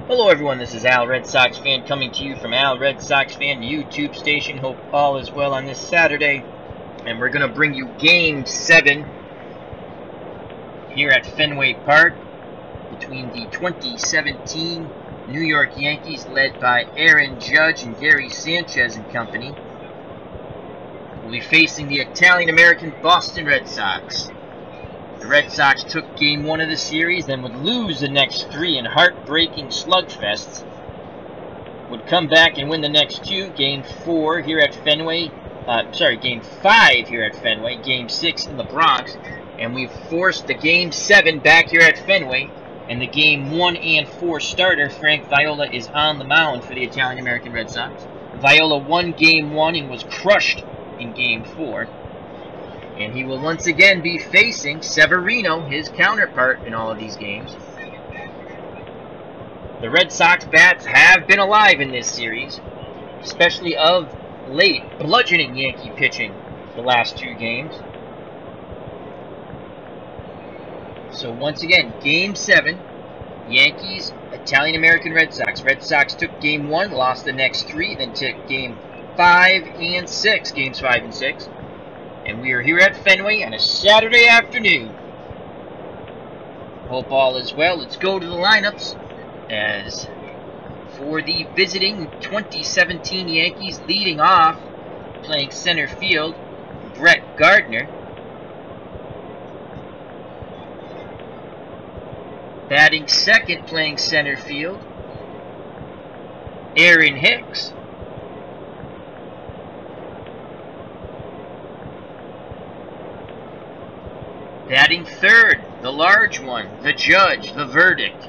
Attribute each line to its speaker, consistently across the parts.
Speaker 1: Hello everyone, this is Al Red Sox Fan coming to you from Al Red Sox Fan YouTube station. Hope all is well on this Saturday. And we're going to bring you Game 7 here at Fenway Park between the 2017 New York Yankees led by Aaron Judge and Gary Sanchez and company. We'll be facing the Italian-American Boston Red Sox. The Red Sox took Game 1 of the series, then would lose the next 3 in heartbreaking slugfests. Would come back and win the next 2, Game 4 here at Fenway, Game 5 here at Fenway, Game 6 in the Bronx, and we've forced the Game 7 back here at Fenway, and the Game 1 and 4 starter, Frank Viola, is on the mound for the Italian-American Red Sox. Viola won Game 1 and was crushed in Game 4, and he will once again be facing Severino, his counterpart in all of these games. The Red Sox bats have been alive in this series, especially of late, bludgeoning Yankee pitching the last 2 games. So once again, Game 7, Yankees, Italian-American Red Sox. Red Sox took Game 1, lost the next 3, then took Game 5 and 6, Games 5 and 6. And we are here at Fenway on a Saturday afternoon. Hope all is well. Let's go to the lineups. As for the visiting 2017 Yankees, leading off, playing center field, Brett Gardner. Batting second, playing center field, Aaron Hicks. Batting third, the large one, the judge, the verdict,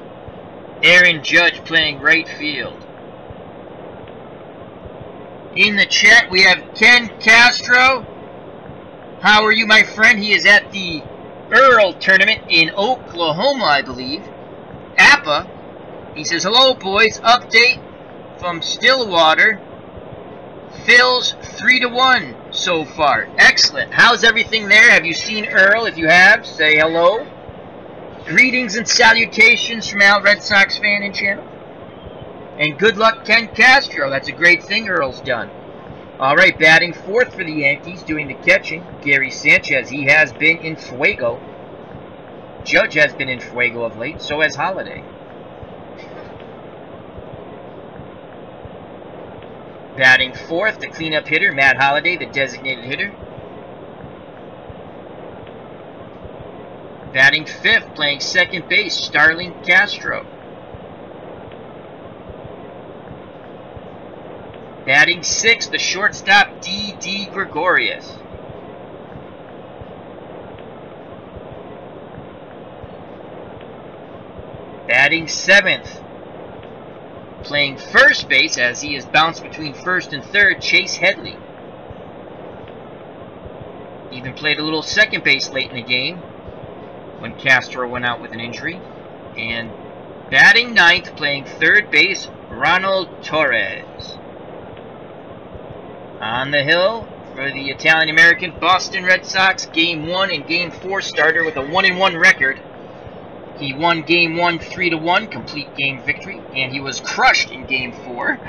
Speaker 1: Aaron Judge, playing right field. In the chat, we have Ken Castro. How are you, my friend? He is at the Earl tournament in Oklahoma, I believe. Appa. He says, hello, boys. Update from Stillwater. Phil's 3-1 so far. Excellent. How's everything there? Have you seen Earl? If you have, say hello. Greetings and salutations from Al Red Sox Fan and channel. And good luck, Ken Castro. That's a great thing Earl's done. Alright, batting fourth for the Yankees, doing the catching, Gary Sanchez. He has been in fuego. Judge has been in fuego of late, so has Holiday. Batting fourth, the cleanup hitter, Matt Holliday, the designated hitter. Batting fifth, playing second base, Starling Castro. Batting sixth, the shortstop, D.D. Gregorius. Batting seventh, playing first base as he has bounced between first and third, Chase Headley. Even played a little second base late in the game when Castro went out with an injury. And batting ninth, playing third base, Ronald Torres. On the hill for the Italian-American Boston Red Sox, Game 1 and Game 4 starter with a 1-1 record. He won Game 1 3-1, complete game victory, and he was crushed in Game 4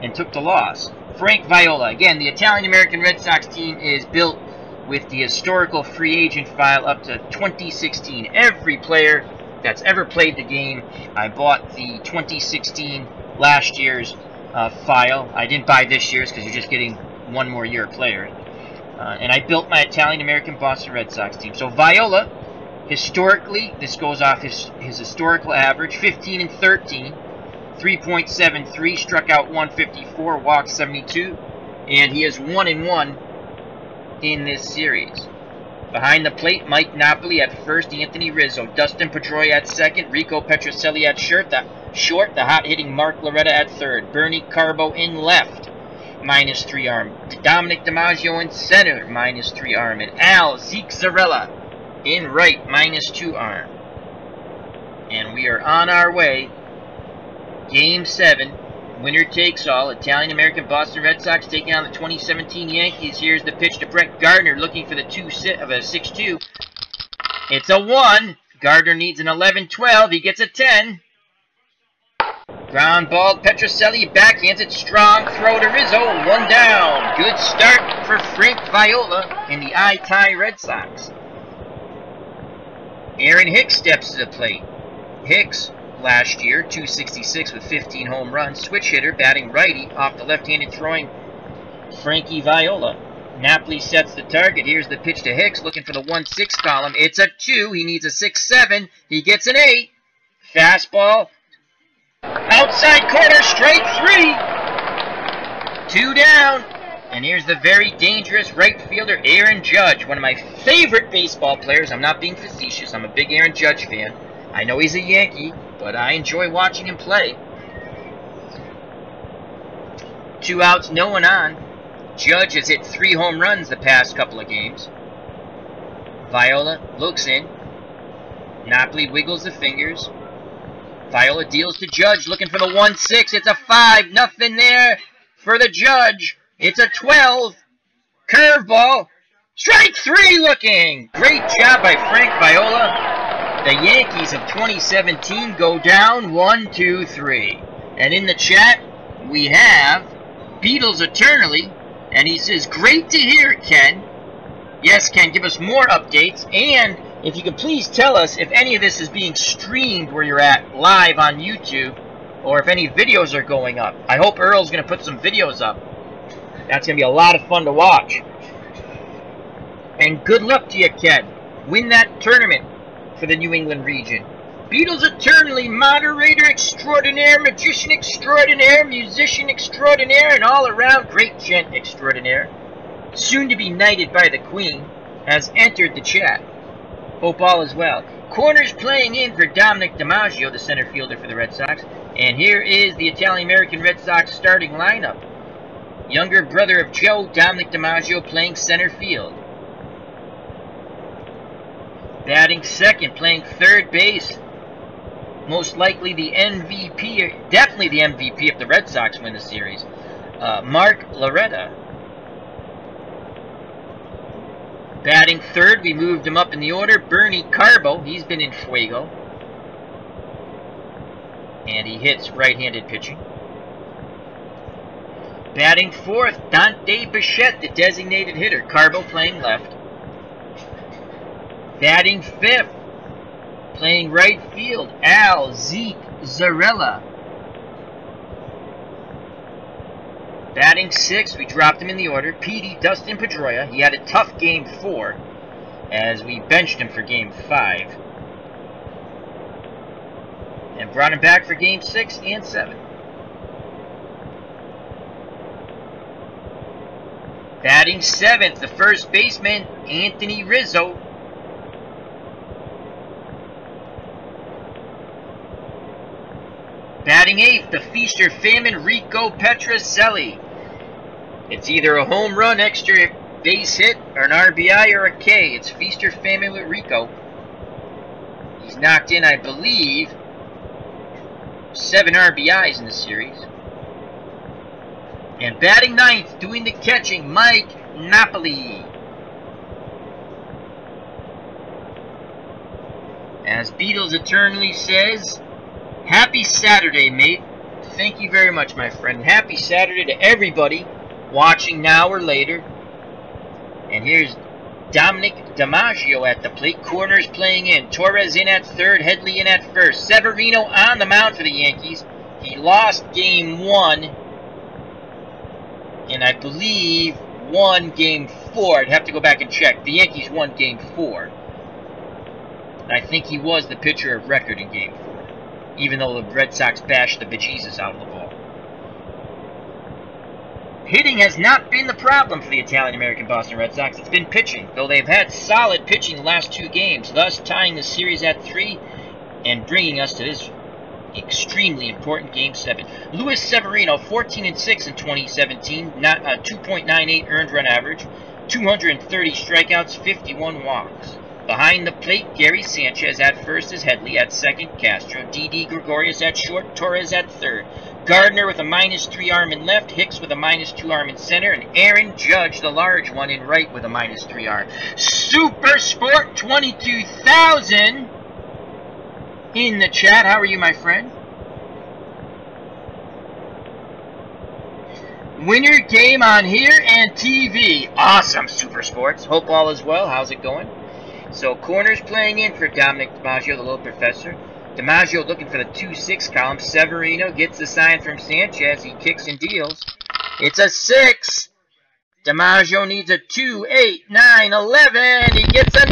Speaker 1: and took the loss. Frank Viola. Again, the Italian-American Red Sox team is built with the historical free agent file up to 2016. Every player that's ever played the game, I bought the 2016 last year's file. I didn't buy this year's because you're just getting one more year player. And I built my Italian-American Boston Red Sox team. So Viola, historically, this goes off his historical average, 15 and 13, 3.73, struck out 154, walked 72, and he is 1-1 in this series. Behind the plate, Mike Napoli at first, Anthony Rizzo, Dustin Pedroia at second, Rico Petrocelli at short, the hot-hitting Mark Loretta at third, Bernie Carbo in left, -3 arm, Dominic DiMaggio in center, -3 arm, and Al Zeke Zarella in right, -2 arm. And we are on our way. Game 7, winner takes all. Italian-American Boston Red Sox taking on the 2017 Yankees. Here's the pitch to Brett Gardner, looking for the 6-2. It's a 1. Gardner needs an 11-12. He gets a 10. Ground ball, Petrocelli backhands it strong. Throw to Rizzo, 1 down. Good start for Frank Viola and the I-Tie Red Sox. Aaron Hicks steps to the plate. Hicks, last year, .266 with 15 home runs. Switch hitter, batting righty off the left-handed throwing Frankie Viola. Napoli sets the target. Here's the pitch to Hicks, looking for the 1-6 column. It's a 2. He needs a 6-7. He gets an 8. Fastball. Outside corner, strike 3. 2 down. And here's the very dangerous right fielder, Aaron Judge, one of my favorite baseball players. I'm not being facetious. I'm a big Aaron Judge fan. I know he's a Yankee, but I enjoy watching him play. 2 outs, no one on. Judge has hit 3 home runs the past couple of games. Viola looks in. Napoli wiggles the fingers. Viola deals to Judge, looking for the 1-6. It's a 5. Nothing there for the Judge. It's a 12. Curveball. Strike 3 looking. Great job by Frank Viola. The Yankees of 2017 go down 1-2-3. And in the chat, we have Beatles Eternally. And he says, great to hear, Ken. Yes, Ken, give us more updates. And if you could please tell us if any of this is being streamed where you're at live on YouTube, or if any videos are going up. I hope Earl's going to put some videos up. That's going to be a lot of fun to watch. And good luck to you, Ken. Win that tournament for the New England region. Beatles Eternally, moderator extraordinaire, magician extraordinaire, musician extraordinaire, and all-around great gent extraordinaire, soon to be knighted by the Queen, has entered the chat. Hope all is well. Corners playing in for Dominic DiMaggio, the center fielder for the Red Sox. And here is the Italian-American Red Sox starting lineup. Younger brother of Joe, Dominic DiMaggio, playing center field. Batting second, playing third base. Most likely the MVP, definitely the MVP if the Red Sox win the series. Mark Loretta. Batting third, we moved him up in the order. Bernie Carbo, he's been in Fuego. And he hits right-handed pitching. Batting fourth, Dante Bichette, the designated hitter. Carbo playing left. Batting fifth, playing right field, Al Zeke Zarella. Batting sixth, we dropped him in the order, Petey Dustin Pedroia. He had a tough game 4, as we benched him for game 5. And brought him back for game 6 and 7. Batting 7th, the first baseman, Anthony Rizzo. Batting 8th, the feast or famine, Rico Petrocelli. It's either a home run, extra base hit, or an RBI, or a K. It's feast or famine with Rico. He's knocked in, I believe, 7 RBIs in the series. And batting 9th, doing the catching, Mike Napoli. As Beatles Eternally says, happy Saturday, mate. Thank you very much, my friend. Happy Saturday to everybody watching now or later. And here's Dominic DiMaggio at the plate. Corners playing in. Torres in at third. Headley in at first. Severino on the mound for the Yankees. He lost game 1. And I believe won game 4. I'd have to go back and check. The Yankees won game 4. And I think he was the pitcher of record in game 4. Even though the Red Sox bashed the bejesus out of the ball. Hitting has not been the problem for the Italian-American Boston Red Sox. It's been pitching, though they've had solid pitching the last 2 games, thus tying the series at 3 and bringing us to this extremely important Game 7. Luis Severino, 14-6 in 2017, not a 2.98 earned run average, 230 strikeouts, 51 walks. Behind the plate, Gary Sanchez. At first is Headley. At second, Castro. D.D. Gregorius at short. Torres at third. Gardner with a -3 arm in left. Hicks with a -2 arm in center. And Aaron Judge, the large one, in right with a -3 arm. Super Sport 22,000 in the chat. How are you, my friend? Winner game on here and TV. Awesome, Super Sports. Hope all is well. How's it going? So corners playing in for Dominic DiMaggio, the little professor. DiMaggio looking for the 2-6 column. Severino gets the sign from Sanchez. He kicks and deals. It's a 6. DiMaggio needs a 2, 8, 9, 11. He gets a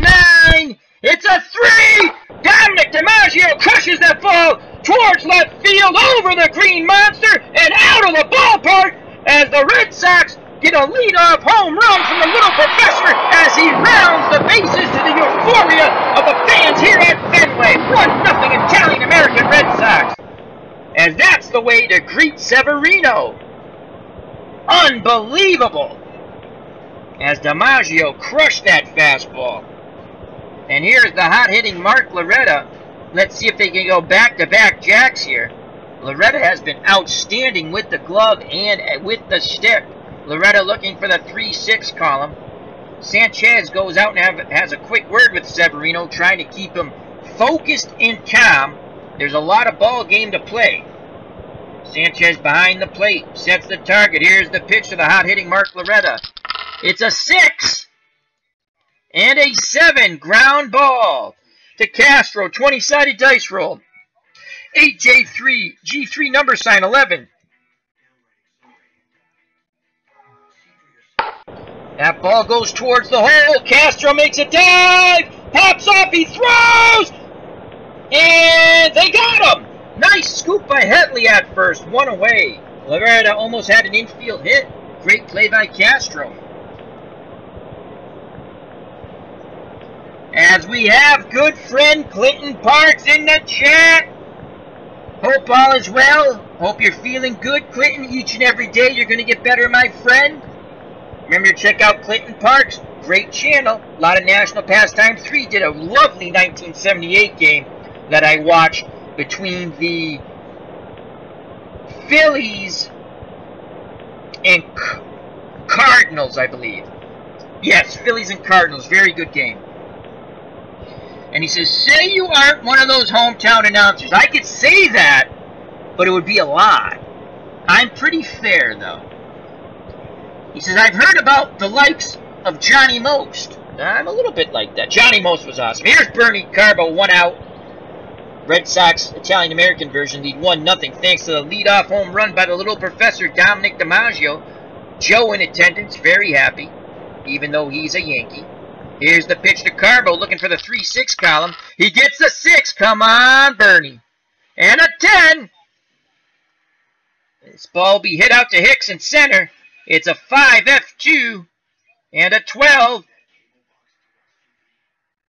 Speaker 1: 9. It's a 3. Dominic DiMaggio crushes that ball towards left field, over the Green Monster, and out of the ballpark as the Red Sox get a leadoff home run from the little professor as he rounds the bases to the euphoria of the fans here at Fenway. 1-0 Italian-American Red Sox. As that's the way to greet Severino. Unbelievable. As DiMaggio crushed that fastball. And here's the hot-hitting Mark Loretta. Let's see if they can go back-to-back jacks here. Loretta has been outstanding with the glove and with the stick. Loretta looking for the 3-6 column. Sanchez goes out and has a quick word with Severino, trying to keep him focused and calm. There's a lot of ball game to play. Sanchez behind the plate, sets the target. Here's the pitch to the hot-hitting Mark Loretta. It's a 6. And a 7. Ground ball to Castro. 20-sided dice roll. 8J3. G3 number sign 11. That ball goes towards the hole. Castro makes a dive. Pops off. He throws. And they got him. Nice scoop by Hetley at first. One away. Loretta almost had an infield hit. Great play by Castro. As we have good friend Clinton Parks in the chat. Hope all is well. Hope you're feeling good, Clinton. Each and every day you're going to get better, my friend. Remember to check out Clinton Parks. Great channel. A lot of National Pastime 3 did a lovely 1978 game that I watched between the Phillies and Cardinals, I believe. Yes, Phillies and Cardinals. Very good game. And he says, say you aren't one of those hometown announcers. I could say that, but it would be a lie. I'm pretty fair, though. He says, I've heard about the likes of Johnny Most. I'm a little bit like that. Johnny Most was awesome. Here's Bernie Carbo, 1 out. Red Sox Italian-American version lead 1-0 thanks to the leadoff home run by the little professor Dominic DiMaggio. Joe in attendance, very happy, even though he's a Yankee. Here's the pitch to Carbo, looking for the 3-6 column. He gets the 6. Come on, Bernie. And a 10. This ball will be hit out to Hicks in center. It's a 5F2 and a 12.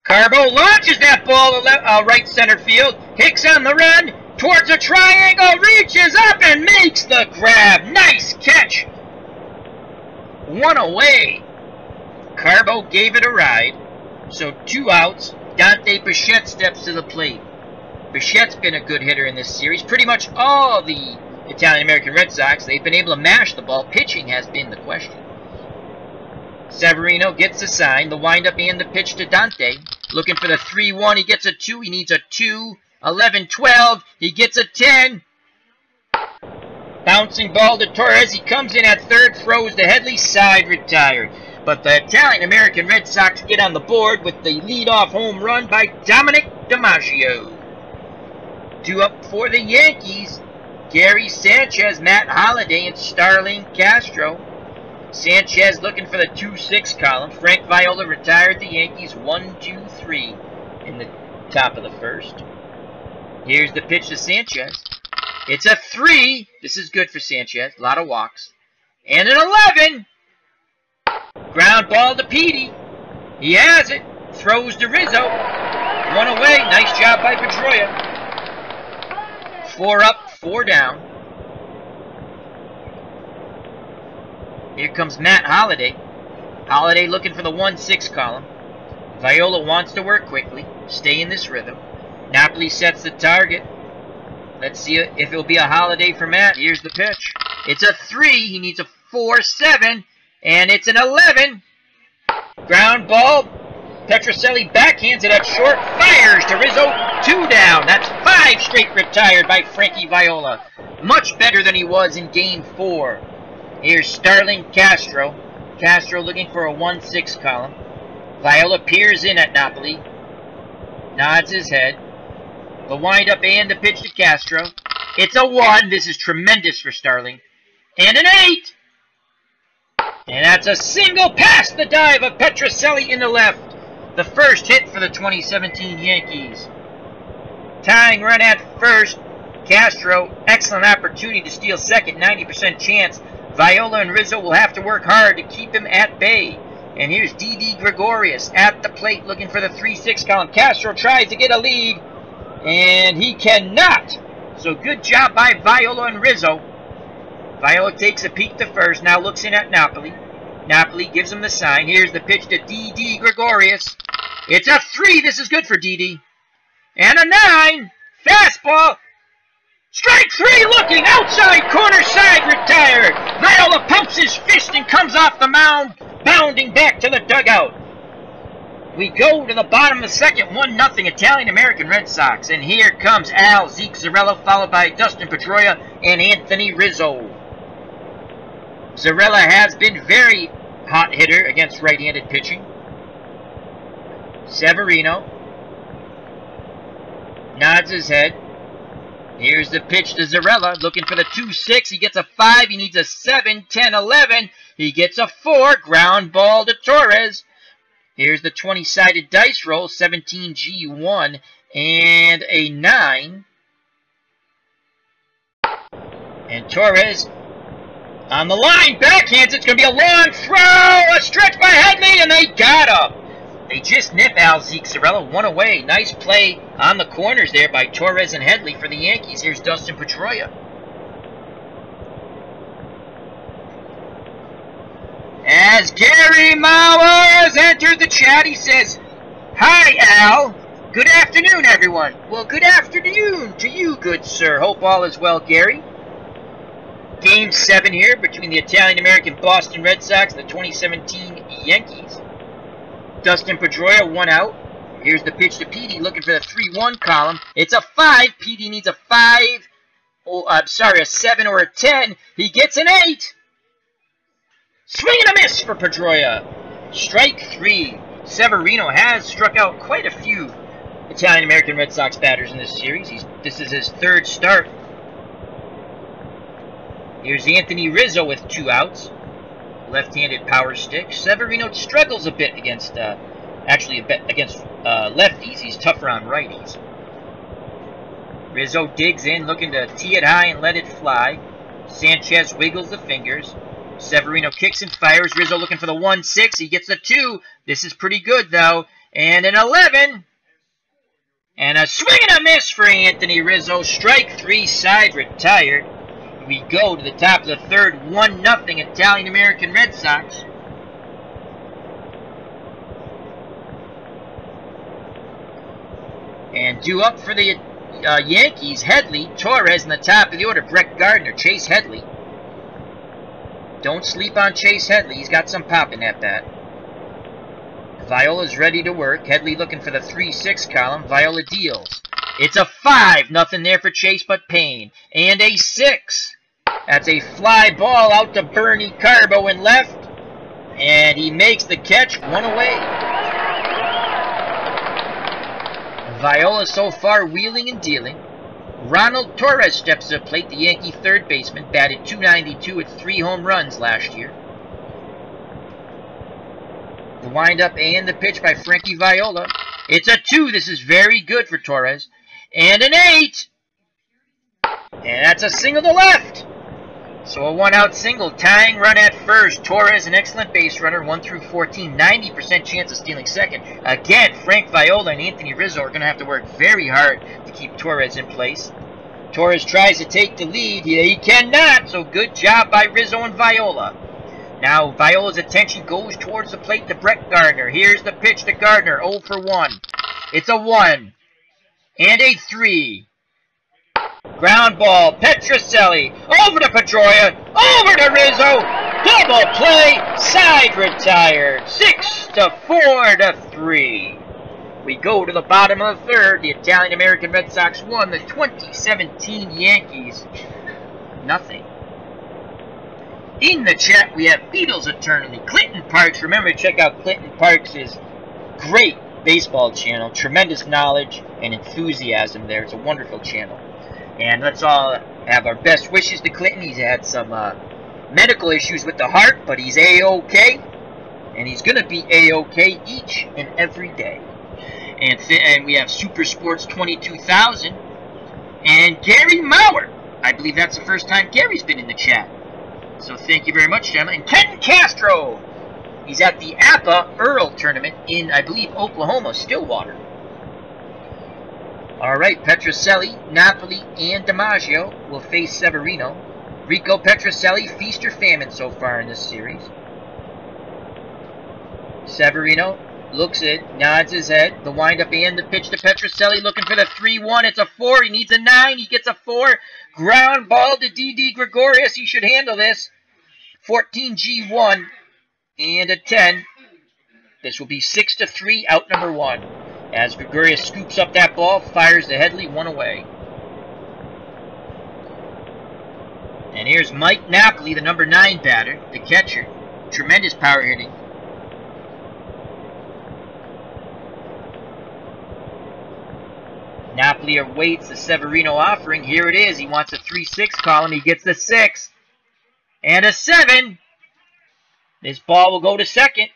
Speaker 1: Carbo launches that ball to right center field. Hicks on the run towards the triangle. Reaches up and makes the grab. Nice catch. 1 away. Carbo gave it a ride, so 2 outs. Dante Bichette steps to the plate. Bichette's been a good hitter in this series. Pretty much all the Italian-American Red Sox, they've been able to mash the ball. Pitching has been the question. Severino gets the sign, the windup and the pitch to Dante. Looking for the 3-1, he gets a 2. He needs a 2, 11, 12. He gets a 10. Bouncing ball to Torres. He comes in at third, throws to Headley, side retired. But the Italian-American Red Sox get on the board with the leadoff home run by Dominic DiMaggio. 2 up for the Yankees. Gary Sanchez, Matt Holliday, and Starling Castro. Sanchez looking for the 2-6 column. Frank Viola retired the Yankees 1-2-3 in the top of the first. Here's the pitch to Sanchez. It's a 3. This is good for Sanchez. A lot of walks. And an 11. Ground ball to Petey. He has it. Throws to Rizzo. 1 away. Nice job by Pedroia. 4 up, 4 down. Here comes Matt Holliday. Holliday looking for the 1-6 column. Viola wants to work quickly. Stay in this rhythm. Napoli sets the target. Let's see if it'll be a Holliday for Matt. Here's the pitch. It's a 3. He needs a 4-7. And it's an 11. Ground ball. Petrocelli backhands it at short. Fires to Rizzo. 2 down. That's 5 straight retired by Frankie Viola. Much better than he was in Game 4. Here's Starling Castro. Castro looking for a 1-6 column. Viola peers in at Napoli. Nods his head. The windup and the pitch to Castro. It's a 1. This is tremendous for Starling. And an 8. And that's a single past the dive of Petrocelli in the left. The first hit for the 2017 Yankees. Tying run at first. Castro, excellent opportunity to steal second, 90% chance. Viola and Rizzo will have to work hard to keep him at bay. And here's Didi Gregorius at the plate looking for the 3-6 column. Castro tries to get a lead, and he cannot. So good job by Viola and Rizzo. Viola takes a peek to first, now looks in at Napoli. Napoli gives him the sign. Here's the pitch to Didi Gregorius. It's a 3. This is good for Didi. And a 9. Fastball. Strike 3 looking outside corner side retired. Viola pumps his fist and comes off the mound, bounding back to the dugout. We go to the bottom of the second, 1-0 Italian-American Red Sox. And here comes Al Zeke Zarella, followed by Dustin Pedroia and Anthony Rizzo. Zarella has been very hot hitter against right-handed pitching. Severino nods his head. Here's the pitch to Zarella, looking for the 2-6. He gets a 5. He needs a 7, 10, 11. He gets a 4. Ground ball to Torres. Here's the 20-sided dice roll, 17G1 and a 9. And Torres on the line, backhands. It's going to be a long throw, a stretch by Headley, and they got him. They just nip Al Zeke Zarella, one away. Nice play on the corners there by Torres and Headley for the Yankees. Here's Dustin Pedroia. As Gary Mowers entered the chat, he says, "Hi, Al. Good afternoon, everyone." Well, good afternoon to you, good sir. Hope all is well, Gary. Game 7 here between the Italian-American Boston Red Sox and the 2017 Yankees. Dustin Pedroia, 1 out. Here's the pitch to Petey, looking for the 3-1 column. It's a 5. Petey needs a 5. Oh, I'm sorry, a 7 or a 10. He gets an 8. Swing and a miss for Pedroia. Strike 3. Severino has struck out quite a few Italian-American Red Sox batters in this series. This is his 3rd start. Here's Anthony Rizzo with 2 outs. Left-handed power stick. Severino struggles a bit against, against lefties. He's tougher on righties. Rizzo digs in, looking to tee it high and let it fly. Sanchez wiggles the fingers. Severino kicks and fires. Rizzo looking for the 1-6. He gets the 2. This is pretty good, though. And an 11. And a swing and a miss for Anthony Rizzo. Strike 3, side retired. We go to the top of the 3rd, 1-0 Italian-American Red Sox. And due up for the Yankees, Headley, Torres in the top of the order, Brett Gardner, Chase Headley. Don't sleep on Chase Headley. He's got some pop in that bat. Viola's ready to work. Headley looking for the 3-6 column. Viola deals. It's a 5. Nothing there for Chase but Payne. And a 6. That's a fly ball out to Bernie Carbo in left. And he makes the catch, 1 away. Viola so far wheeling and dealing. Ronald Torres steps to the plate, the Yankee 3rd baseman, batted .292 with 3 home runs last year. The windup and the pitch by Frankie Viola. It's a 2. This is very good for Torres. And an 8. And that's a single to left. So a 1-out single, tying run at first. Torres, an excellent base runner, 1 through 14, 90% chance of stealing second. Again, Frank Viola and Anthony Rizzo are going to have to work very hard to keep Torres in place. Torres tries to take the lead. He cannot, so good job by Rizzo and Viola. Now Viola's attention goes towards the plate to Brett Gardner. Here's the pitch to Gardner, 0 for 1. It's a 1 and a 3. Ground ball, Petrocelli, over to Pedroia, over to Rizzo, double play, side retired, 6-4 to 3. We go to the bottom of the 3rd. The Italian-American Red Sox won. The 2017 Yankees, nothing. In the chat, we have Beatles Eternally. Clinton Parks. Remember to check out Clinton Parks' great baseball channel. Tremendous knowledge and enthusiasm there. It's a wonderful channel. And let's all have our best wishes to Clinton. He's had some medical issues with the heart, but he's A-OK. And he's going to be A-OK each and every day. And we have Super Sports 22,000. And Gary Maurer. I believe that's the first time Gary's been in the chat. So thank you very much, Gemma. And Ken Castro. He's at the APA Earl tournament in, I believe, Oklahoma, Stillwater. All right, Petrocelli, Napoli, and DiMaggio will face Severino. Rico Petrocelli, feast or famine so far in this series. Severino looks it, nods his head. The windup and the pitch to Petrocelli, looking for the 3-1. It's a 4. He needs a 9. He gets a 4. Ground ball to D.D. Gregorius. He should handle this. 14G1 and a 10. This will be 6-3, out number 1. As Gregorius scoops up that ball, fires the Headley, 1 away. And here's Mike Napoli, the number 9 batter, the catcher. Tremendous power hitting. Napoli awaits the Severino offering. Here it is. He wants a 3-6 column. He gets the 6. And a 7. This ball will go to second.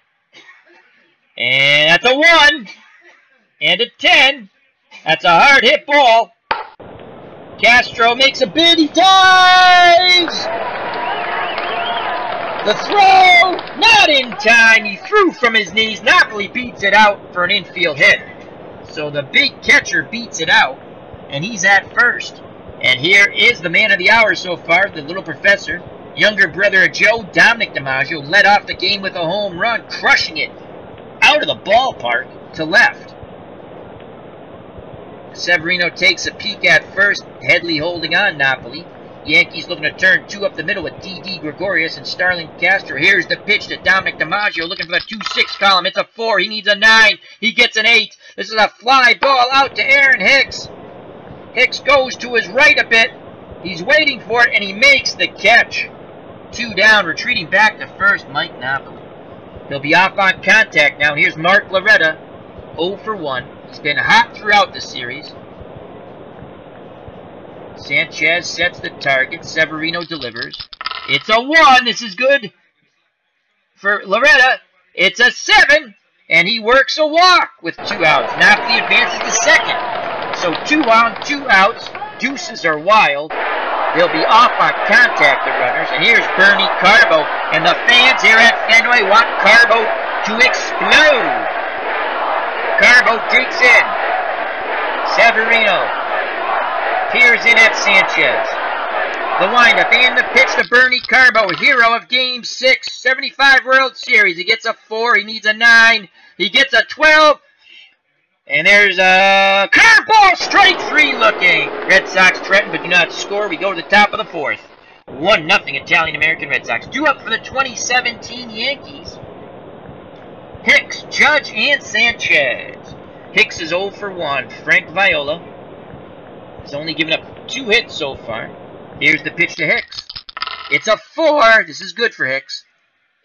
Speaker 1: And that's a 1. And a 10. That's a hard hit ball. Castro makes a bid. He dives! The throw! Not in time. He threw from his knees. Napoli beats it out for an infield hit. So the big catcher beats it out, and he's at first. And here is the man of the hour so far, the little professor. Younger brother of Joe, Dominic DiMaggio, led off the game with a home run, crushing it out of the ballpark to left. Severino takes a peek at first, Headley holding on Napoli. Yankees looking to turn 2 up the middle with D.D. Gregorius and Starling Castro. Here's the pitch to Dominic DiMaggio, looking for the 2-6 column. It's a 4. He needs a 9. He gets an 8. This is a fly ball out to Aaron Hicks. Hicks goes to his right a bit. He's waiting for it, and he makes the catch. 2 down, retreating back to first, Mike Napoli. He'll be off on contact now. Here's Mark Loretta, 0 for 1. He's been hot throughout the series. Sanchez sets the target. Severino delivers. It's a 1. This is good for Loretta. It's a 7. And he works a walk with 2 outs. Napoli advances to second. So 2 on, 2 outs. Deuces are wild. They'll be off on contact, the runners. And here's Bernie Carbo. And the fans here at Fenway want Carbo to explode. Carbo digs in. Severino peers in at Sanchez. The windup and the pitch to Bernie Carbo, hero of Game 6, 75 World Series. He gets a 4. He needs a 9. He gets a 12. And there's a curveball, strike 3 looking. Red Sox threaten but do not score. We go to the top of the 4th. 1-0 Italian-American Red Sox. 2 up for the 2017 Yankees. Hicks, Judge, and Sanchez. Hicks is 0 for 1. Frank Viola has only given up 2 hits so far. Here's the pitch to Hicks. It's a 4. This is good for Hicks.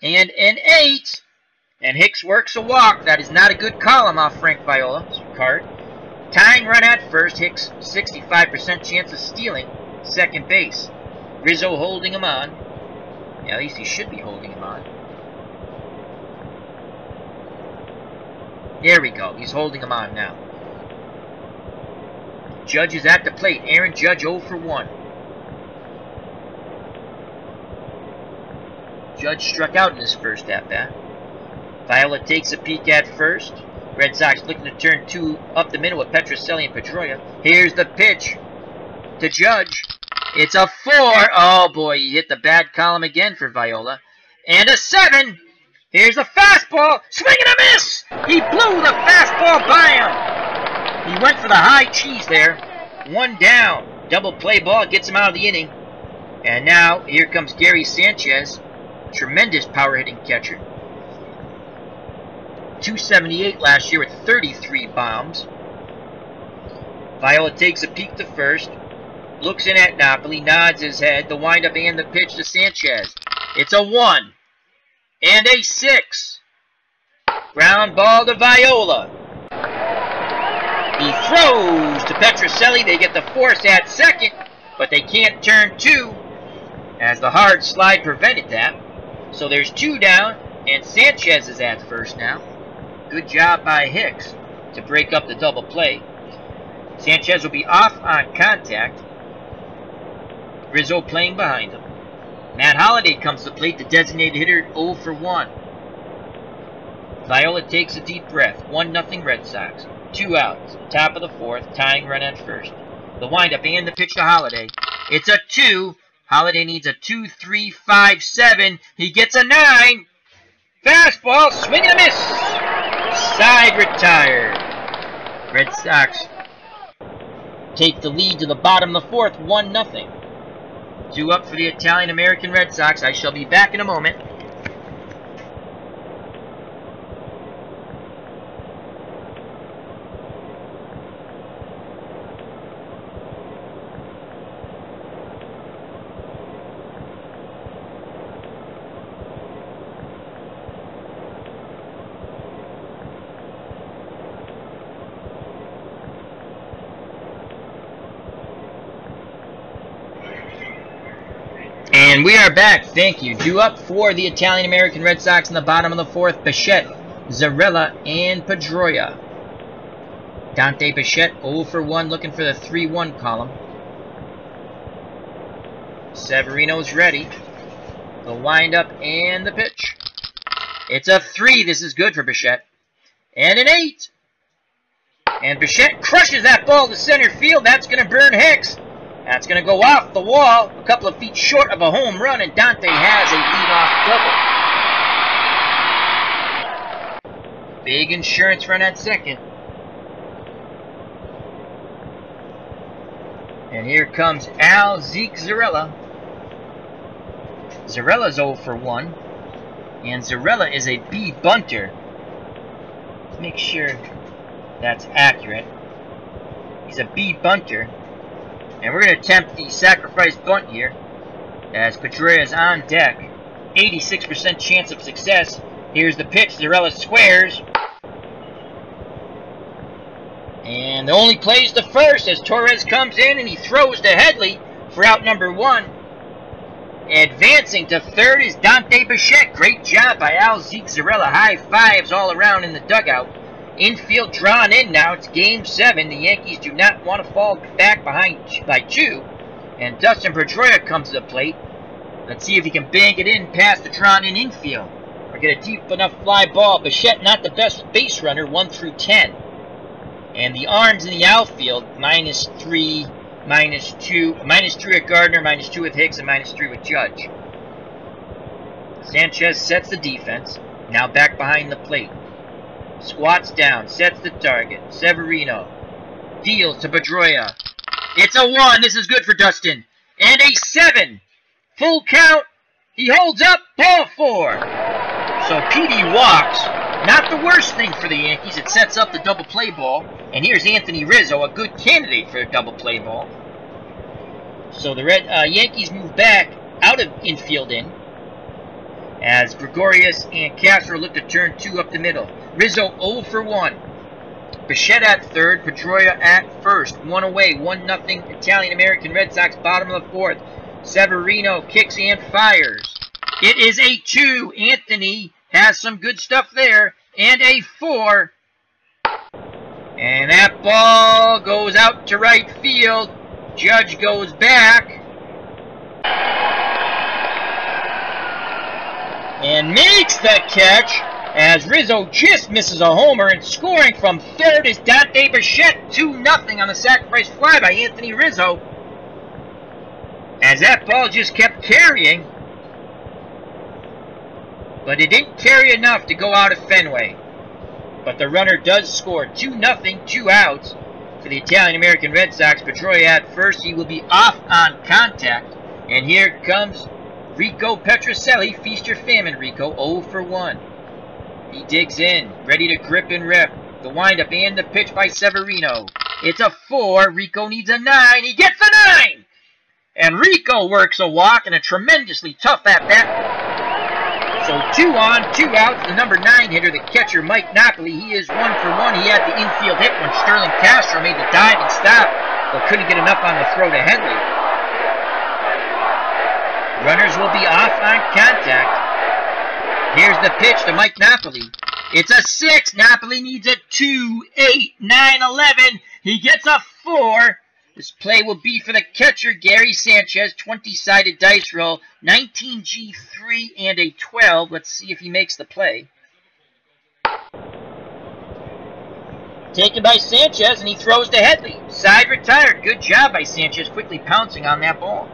Speaker 1: And an 8. And Hicks works a walk. That is not a good column off Frank Viola's card. Tying run at first. Hicks, 65% chance of stealing second base. Rizzo holding him on. Yeah, at least he should be holding him on. There we go. He's holding him on now. Judge is at the plate. Aaron Judge 0 for 1. Judge struck out in his first at-bat. Viola takes a peek at first. Red Sox looking to turn 2 up the middle with Petrocelli and Pedroia. Here's the pitch to Judge. It's a 4. Oh boy, he hit the bad column again for Viola. And a 7. Here's a fastball. Swing and a miss. He blew the fastball by him. He went for the high cheese there. 1 down. Double play ball gets him out of the inning. And now here comes Gary Sanchez. Tremendous power hitting catcher. 278 last year with 33 bombs. Viola takes a peek to first. Looks in at Napoli. Nods his head. The windup and the pitch to Sanchez. It's a 1 and a 6. Ground ball to Viola. He throws to Petrocelli. They get the force at second, but they can't turn 2 as the hard slide prevented that. So there's 2 down, and Sanchez is at first now. Good job by Hicks to break up the double play. Sanchez will be off on contact. Rizzo playing behind him. Matt Holliday comes to plate, the designated hitter, 0 for 1. Viola takes a deep breath. 1-0 Red Sox. 2 outs. Top of the 4th. Tying run at first. The windup and the pitch to Holliday. It's a 2. Holliday needs a 2, 3, 5, 7. He gets a 9. Fastball. Swing and a miss. Side retired. Red Sox take the lead to the bottom of the 4th. 1-0. 2 up for the Italian-American Red Sox. I shall be back in a moment. And we are back. Thank you. Due up for the Italian-American Red Sox in the bottom of the 4th. Bichette, Zarella, and Pedroia. Dante Bichette, 0 for 1, looking for the 3-1 column. Severino's ready. The windup and the pitch. It's a 3. This is good for Bichette. And an 8. And Bichette crushes that ball to center field. That's going to burn Hicks. That's going to go off the wall, a couple of feet short of a home run, and Dante has a leadoff double. Big insurance run at second. And here comes Al Zeke Zarella. Zarella's 0 for 1. And Zarella is a B bunter. Let's make sure that's accurate. He's a B bunter. And we're going to attempt the sacrifice bunt here, as Pedroia is on deck. 86% chance of success. Here's the pitch. Zarella squares. And the only plays to first as Torres comes in and he throws to Headley for out number 1. Advancing to third is Dante Bichette. Great job by Al Zeke Zarella. High fives all around in the dugout. Infield drawn in now. It's Game 7. The Yankees do not want to fall back behind by 2. And Dustin Pedroia comes to the plate. Let's see if he can bang it in past the drawn in infield. Or get a deep enough fly ball. Bichette not the best base runner, 1 through 10. And the arms in the outfield, -3, -2, -3 with Gardner, -2 with Hicks, and -3 with Judge. Sanchez sets the defense. Now back behind the plate. Squats down, sets the target. Severino deals to Pedroia. It's a 1. This is good for Dustin. And a 7. Full count. He holds up. Ball 4. So PD walks. Not the worst thing for the Yankees. It sets up the double play ball. And here's Anthony Rizzo, a good candidate for a double play ball. So the Yankees move back out of infield in, as Gregorius and Castro look to turn 2 up the middle. Rizzo 0 for 1. Bichette at third, Pedroia at first. 1 away, 1-0 Italian-American Red Sox, bottom of the 4th. Severino kicks and fires. It is a 2. Anthony has some good stuff there. And a 4. And that ball goes out to right field. Judge goes back. And makes the catch, as Rizzo just misses a homer, and scoring from third is Dante Bichette. 2-0 on the sacrifice fly by Anthony Rizzo, as that ball just kept carrying, but it didn't carry enough to go out of Fenway. But the runner does score. 2-0, 2 outs for the Italian-American Red Sox. Pedroia at first. He will be off on contact, and here comes Rico Petrocelli. Feast or famine, Rico. 0 for 1. He digs in, ready to grip and rip. The windup and the pitch by Severino. It's a 4. Rico needs a 9. He gets a 9! And Rico works a walk and a tremendously tough at-bat 2 on, 2 outs. The number 9 hitter, the catcher, Mike Napoli. He is 1 for 1. He had the infield hit when Sterling Castro made the diving stop, but couldn't get enough on the throw to Headley. Runners will be off on contact. Here's the pitch to Mike Napoli. It's a 6. Napoli needs a 2, 8, 9, 11. He gets a 4. This play will be for the catcher, Gary Sanchez. 20-sided dice roll. 19G3 and a 12. Let's see if he makes the play. Taken by Sanchez, and he throws to Headley. Side retired. Good job by Sanchez, quickly pouncing on that ball.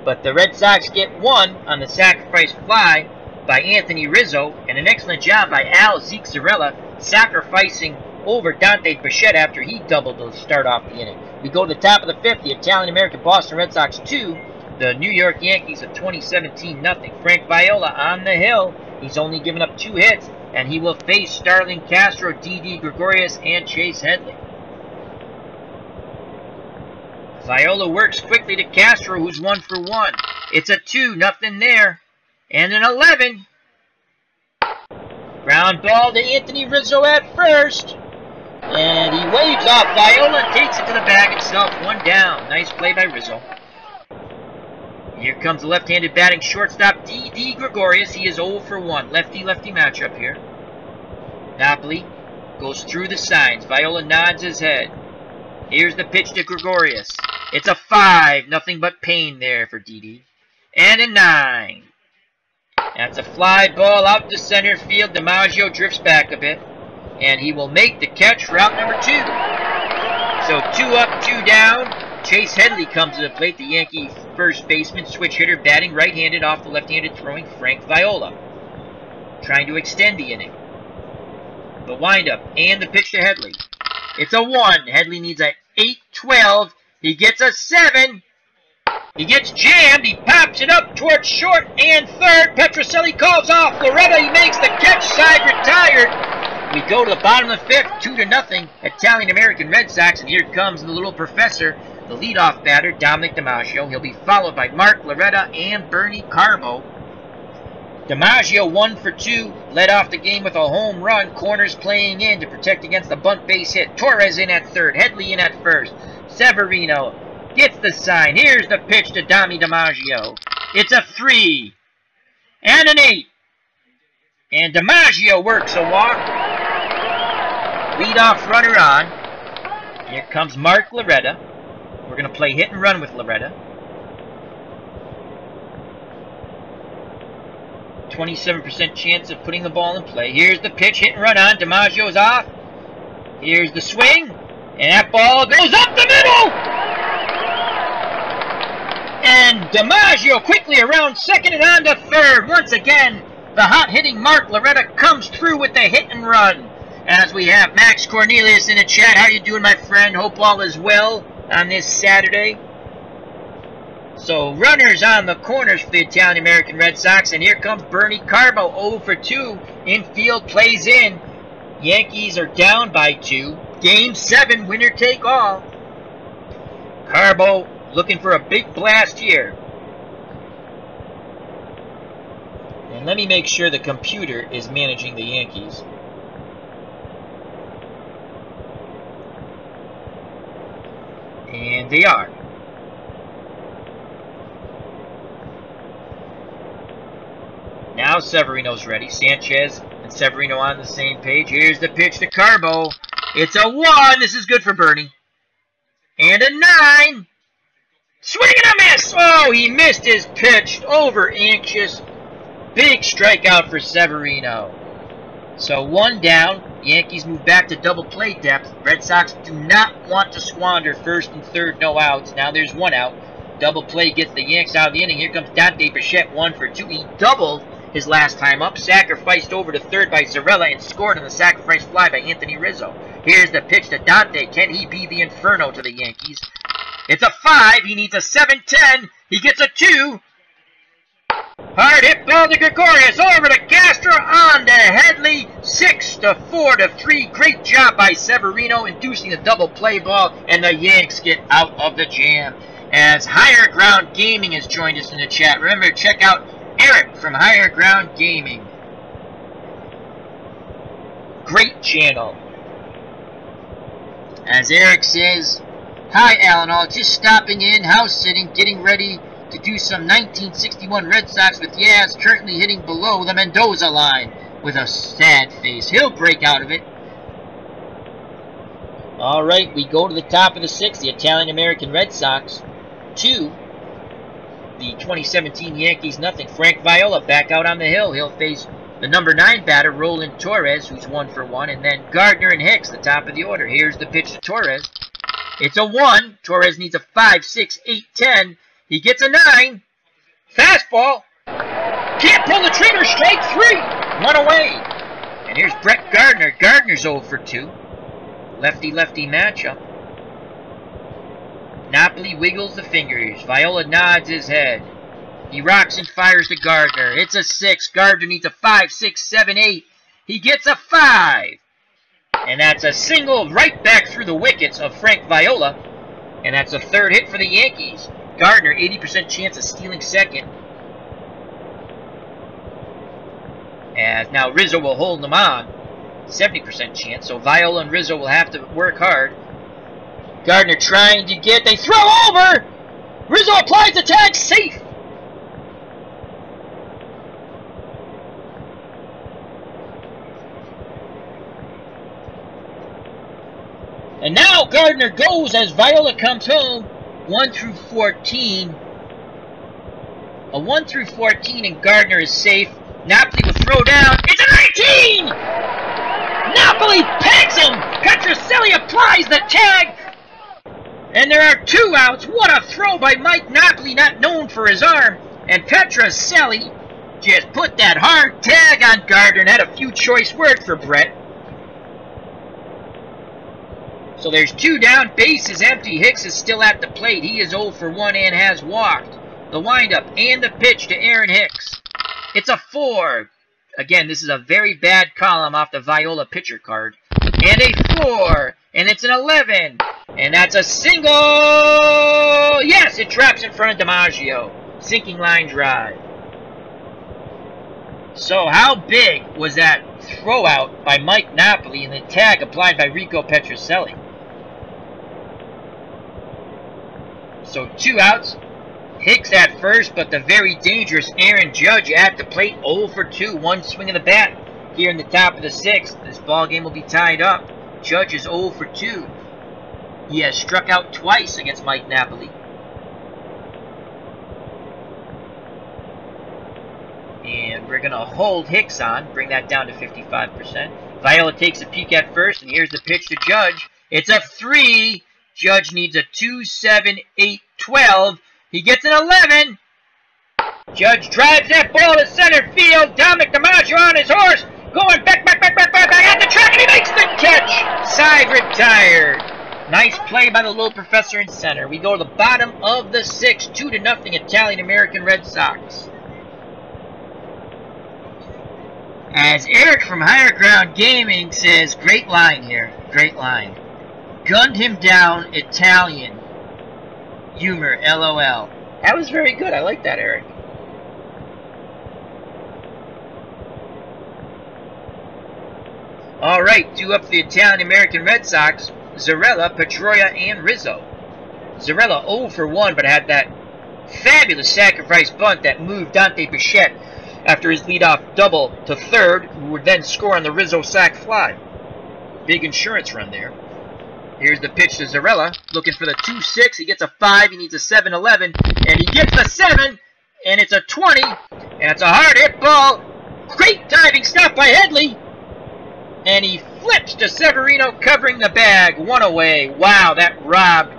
Speaker 1: But the Red Sox get 1 on the sacrifice fly by Anthony Rizzo, and an excellent job by Al Ziexarella, sacrificing over Dante Bichette after he doubled to start off the inning. We go to the top of the 5th, the Italian-American Boston Red Sox 2, the New York Yankees of 2017 0. Frank Viola on the hill. He's only given up 2 hits, and he will face Starling Castro, Didi Gregorius, and Chase Headley. Viola works quickly to Castro, who's 1 for 1. It's a 2, nothing there. And an 11. Ground ball to Anthony Rizzo at first. And he waves off Viola and takes it to the bag himself. 1 down. Nice play by Rizzo. Here comes the left-handed batting shortstop, Didi Gregorius. He is 0 for 1. Lefty-lefty matchup here. Napoli goes through the signs. Viola nods his head. Here's the pitch to Gregorius. It's a 5. Nothing but pain there for Didi. And a 9. That's a fly ball out to center field. DiMaggio drifts back a bit, and he will make the catch for out number 2. So 2 up, 2 down. Chase Headley comes to the plate, the Yankee first baseman, switch hitter, batting right-handed off the left-handed throwing Frank Viola. Trying to extend the inning. The windup and the pitch to Headley. It's a 1. Headley needs an 8-12. He gets a 7. He gets jammed. He pops it up towards short and third. Petrocelli calls off. Loretta, he makes the catch. Side retired. We go to the bottom of the 5th, 2-0. Italian-American Red Sox, and here comes the little professor, the leadoff batter, Dominic DiMaggio. He'll be followed by Mark Loretta and Bernie Carbo. DiMaggio 1 for 2, led off the game with a home run. Corners playing in to protect against the bunt base hit. Torres in at third, Headley in at first. Severino gets the sign. Here's the pitch to Dami DiMaggio. It's a 3 and an 8. And DiMaggio works a walk. Leadoff runner on. Here comes Mark Loretta. We're going to play hit and run with Loretta. 27% chance of putting the ball in play. Here's the pitch, hit and run on. DiMaggio's off. Here's the swing. And that ball goes up the middle! And DiMaggio quickly around second and on to third. Once again, the hot-hitting Mark Loretta comes through with the hit and run. As we have Max Cornelius in the chat. How you doing, my friend? Hope all is well on this Saturday. So, runners on the corners for the Italian-American Red Sox. And here comes Bernie Carbo, 0 for 2. Infield plays in. Yankees are down by 2. Game 7, winner take all. Carbo looking for a big blast here. And let me make sure the computer is managing the Yankees. And they are. Now Severino's ready. Sanchez and Severino on the same page. Here's the pitch to Carbo. It's a 1. This is good for Bernie. And a 9. Swing and a miss. Oh, he missed his pitch. Over anxious. Big strikeout for Severino. So 1 down. Yankees move back to double play depth. Red Sox do not want to squander first and third, no outs. Now there's 1 out. Double play gets the Yanks out of the inning. Here comes Dante Bichette, 1 for 2. He doubled his last time up. Sacrificed over to third by Zarella and scored on the sacrifice fly by Anthony Rizzo. Here's the pitch to Dante. Can he be the inferno to the Yankees? It's a 5. He needs a 7-10. He gets a 2. Hard hit ball to Gregorius. Over to Castro. On to Headley. 6-4 to 3. Great job by Severino inducing a double play ball. And the Yanks get out of the jam. As Higher Ground Gaming has joined us in the chat. Remember to check out Eric from Higher Ground Gaming. great channel. As Eric says, "Hi Alan, all just stopping in, house sitting, getting ready to do some 1961 Red Sox with Yaz currently hitting below the Mendoza line," with a sad face. He'll break out of it. Alright, we go to the top of the 6th, the Italian-American Red Sox 2. The 2017 Yankees nothing. Frank Viola back out on the hill. He'll face the number 9 batter, Roland Torres, who's 1 for 1. And then Gardner and Hicks, the top of the order. Here's the pitch to Torres. It's a 1. Torres needs a 5, 6, 8, 10. He gets a 9. Fastball. Can't pull the trigger. Strike 3. 1 away. And here's Brett Gardner. Gardner's 0 for 2. Lefty-lefty matchup. Napoli wiggles the fingers. Viola nods his head. He rocks and fires to Gardner. It's a 6. Gardner needs a 5, 6, 7, 8. He gets a 5. And that's a single right back through the wickets of Frank Viola. And that's a 3rd hit for the Yankees. Gardner, 80% chance of stealing 2nd. As now Rizzo will hold them on. 70% chance. So Viola and Rizzo will have to work hard. Gardner trying to get, they throw over! Rizzo applies the tag, safe! And now Gardner goes as Viola comes home. 1 through 14. A 1 through 14 and Gardner is safe. Napoli will throw down. It's a 19! Napoli pegs him! Petrocelli applies the tag! And there are 2 outs. What a throw by Mike Napoli, not known for his arm. And Petrocelli just put that hard tag on Gardner and had a few choice words for Brett. So there's 2 down, base is empty. Hicks is still at the plate. He is 0 for 1 and has walked. The windup and the pitch to Aaron Hicks. It's a 4. Again, this is a very bad column off the Viola pitcher card. And a 4. And it's an 11. And that's a single. Yes, it drops in front of DiMaggio. Sinking line drive. So how big was that throw out by Mike Napoli and the tag applied by Rico Petrocelli? So 2 outs. Hicks at first, but the very dangerous Aaron Judge at the plate. 0 for 2. 1 swing of the bat here in the top of the 6th. This ball game will be tied up. Judge is 0 for 2. He has struck out twice against Mike Napoli. And we're going to hold Hicks on, bring that down to 55%. Viola takes a peek at first, and here's the pitch to Judge. It's a 3. Judge needs a 2, 7, 8, 12. He gets an 11. Judge drives that ball to center field. Dominic DiMaggio on his horse. Going back at the track, and he makes the catch. Side retired. Nice play by the little professor in center. We go to the bottom of the 6th, 2-0 Italian-American Red Sox. As Eric from Higher Ground Gaming says, great line here, great line. Gunned him down, Italian. Humor, LOL. That was very good. I like that, Eric. All right, 2 up for the Italian-American Red Sox. Zarella, Pedroia, and Rizzo. Zarella 0 for 1, but had that fabulous sacrifice bunt that moved Dante Bichette after his leadoff double to 3rd, who would then score on the Rizzo sac fly. Big insurance run there. Here's the pitch to Zarella, looking for the 2-6. He gets a 5. He needs a 7-11, and he gets the 7, and it's a 20, and it's a hard hit ball. Great diving stop by Headley. And he flips to Severino, covering the bag. 1 away. Wow, that robbed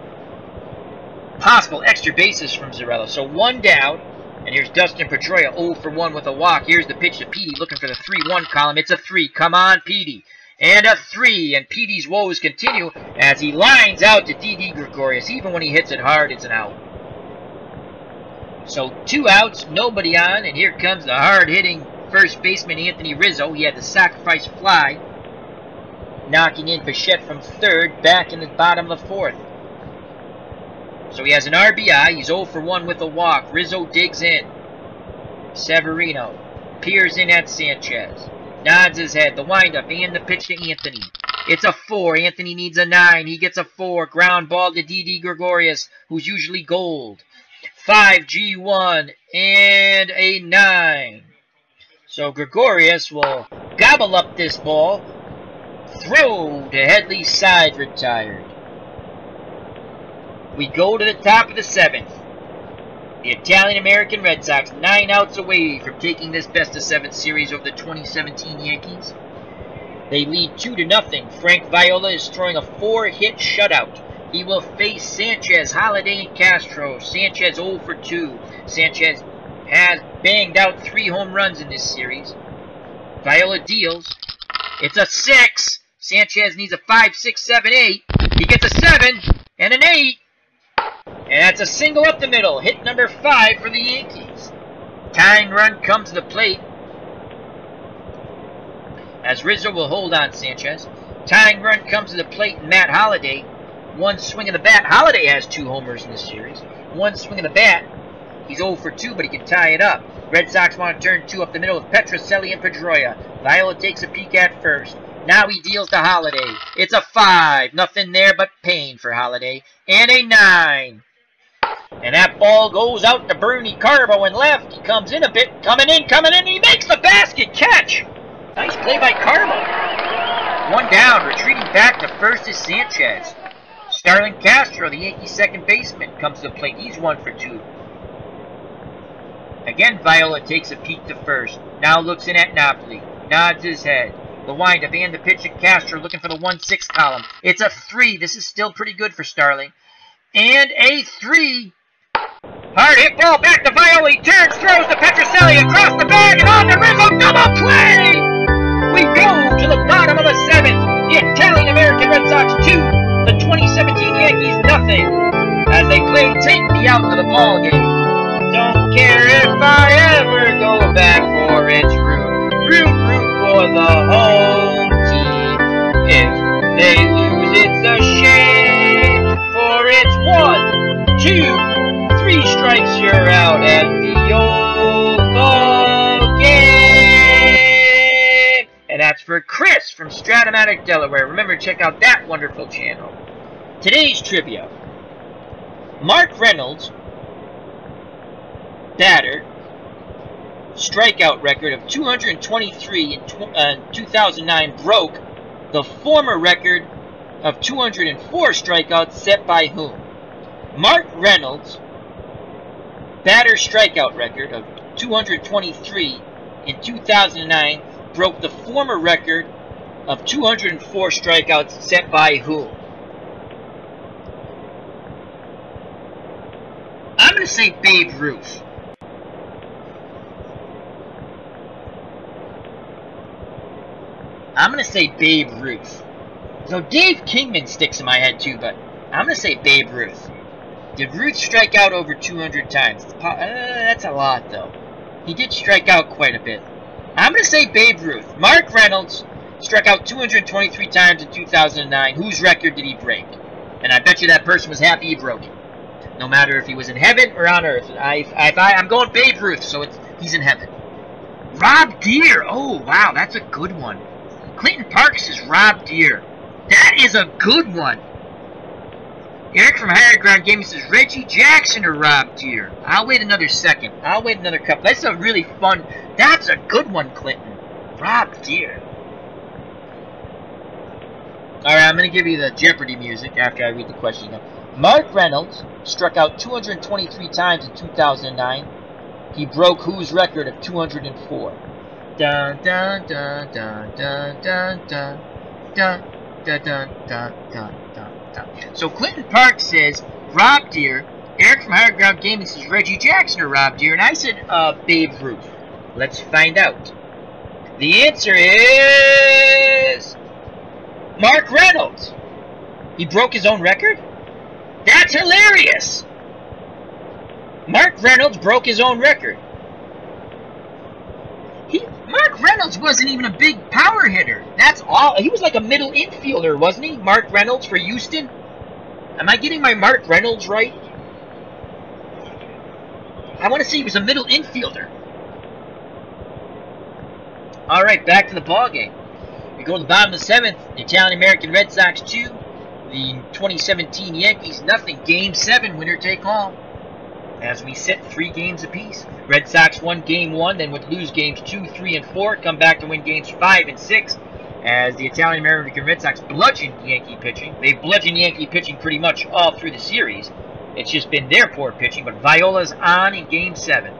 Speaker 1: possible extra bases from Zarella. So 1 down. And here's Dustin Pedroia, 0 for 1 with a walk. Here's the pitch to Petey, looking for the 3-1 column. It's a 3. Come on, Petey. And a 3. And Petey's woes continue as he lines out to Didi Gregorius. Even when he hits it hard, it's an out. So 2 outs, nobody on. And here comes the hard-hitting first baseman, Anthony Rizzo. He had the sacrifice fly, knocking in Bichette from 3rd, back in the bottom of the 4th. So he has an RBI. He's 0 for 1 with a walk. Rizzo digs in. Severino peers in at Sanchez. Nods his head. The windup and the pitch to Anthony. It's a 4. Anthony needs a 9. He gets a 4. Ground ball to Didi Gregorius, who's usually gold. 5G1 and a 9. So Gregorius will gobble up this ball. Throw to Headley's side, retired. We go to the top of the 7th. The Italian-American Red Sox 9 outs away from taking this best-of-7 series over the 2017 Yankees. They lead 2-0. Frank Viola is throwing a 4-hit shutout. He will face Sanchez, Holiday, and Castro. Sanchez 0 for 2. Sanchez has banged out 3 home runs in this series. Viola deals. It's a 6. Sanchez needs a 5, 6, 7, 8. He gets a 7 and an 8. And that's a single up the middle. Hit number 5 for the Yankees. Tying run comes to the plate, as Rizzo will hold on Sanchez. Tying run comes to the plate, and Matt Holliday. One swing of the bat. Holliday has 2 homers in this series. One swing of the bat. He's 0 for 2, but he can tie it up. Red Sox want to turn 2 up the middle with Petrocelli and Pedroia. Viola takes a peek at first. Now he deals to Holliday. It's a 5. Nothing there but pain for Holliday. And a 9. And that ball goes out to Bernie Carbo and left. He comes in a bit. Coming in. He makes the basket catch. Nice play by Carbo. 1 down. Retreating back to first is Sanchez. Starlin Castro, the Yankees second baseman, comes to the plate. He's 1 for 2. Again, Viola takes a peek to first. Now looks in at Napoli. Nods his head. The windup and the pitch at Castro, looking for the 1-6 column. It's a 3. This is still pretty good for Starling. And a 3. Hard hit ball back to Viola. He turns, throws to Petrocelli across the bag, and on to Rizzo. Double play! We go to the bottom of the 7th. The Italian-American Red Sox 2. The 2017 Yankees nothing. As they play take me out to the ball game. Don't care if I ever go back for its root. Root for the home team. If they lose, it's a shame. For it's 1, 2, 3 strikes, you're out at the old ball game. And that's for Chris from Strat-O-Matic, Delaware. Remember to check out that wonderful channel. Today's trivia. Mark Reynolds, batter, strikeout record of 223 in 2009 broke the former record of 204 strikeouts set by whom? Mark Reynolds' batter strikeout record of 223 in 2009 broke the former record of 204 strikeouts set by whom? I'm going to say Babe Ruth. I'm going to say Babe Ruth. So Dave Kingman sticks in my head too, but I'm going to say Babe Ruth. Did Ruth strike out over 200 times? That's a lot, though. He did strike out quite a bit. I'm going to say Babe Ruth. Mark Reynolds struck out 223 times in 2009. Whose record did he break? And I bet you that person was happy he broke it. No matter if he was in heaven or on earth. I'm going Babe Ruth, so he's in heaven. Rob Deere. Oh, wow, that's a good one. Clinton Parks is Rob Deere. That is a good one. Eric from Higher Ground Gaming says Reggie Jackson or Rob Deere. I'll wait another second. I'll wait another couple. That's a really fun. That's a good one, Clinton. Rob Deere. Alright, I'm going to give you the Jeopardy music after I read the question. Mark Reynolds struck out 223 times in 2009. He broke whose record of 204? Dun dun dun dun dun dun dun dun dun dun dun dun dun. So Clinton Park says Rob Deere. Eric from Higher Ground Gaming says Reggie Jackson or Rob Deere, and I said Babe Ruth. Let's find out. The answer is Mark Reynolds. He broke his own record? That's hilarious. Mark Reynolds broke his own record. Mark Reynolds wasn't even a big power hitter. That's all. He was like a middle infielder, wasn't he? Mark Reynolds for Houston. Am I getting my Mark Reynolds right? I want to say he was a middle infielder. All right, back to the ball game. We go to the bottom of the 7th. The Italian-American Red Sox 2. The 2017 Yankees nothing. Game 7, winner take all. As we sit 3 games apiece. Red Sox won Game 1, then would lose Games 2, 3, and 4. Come back to win Games 5 and 6. As the Italian-American Red Sox bludgeoned Yankee pitching. They bludgeoned Yankee pitching pretty much all through the series. It's just been their poor pitching, but Viola's on in Game 7.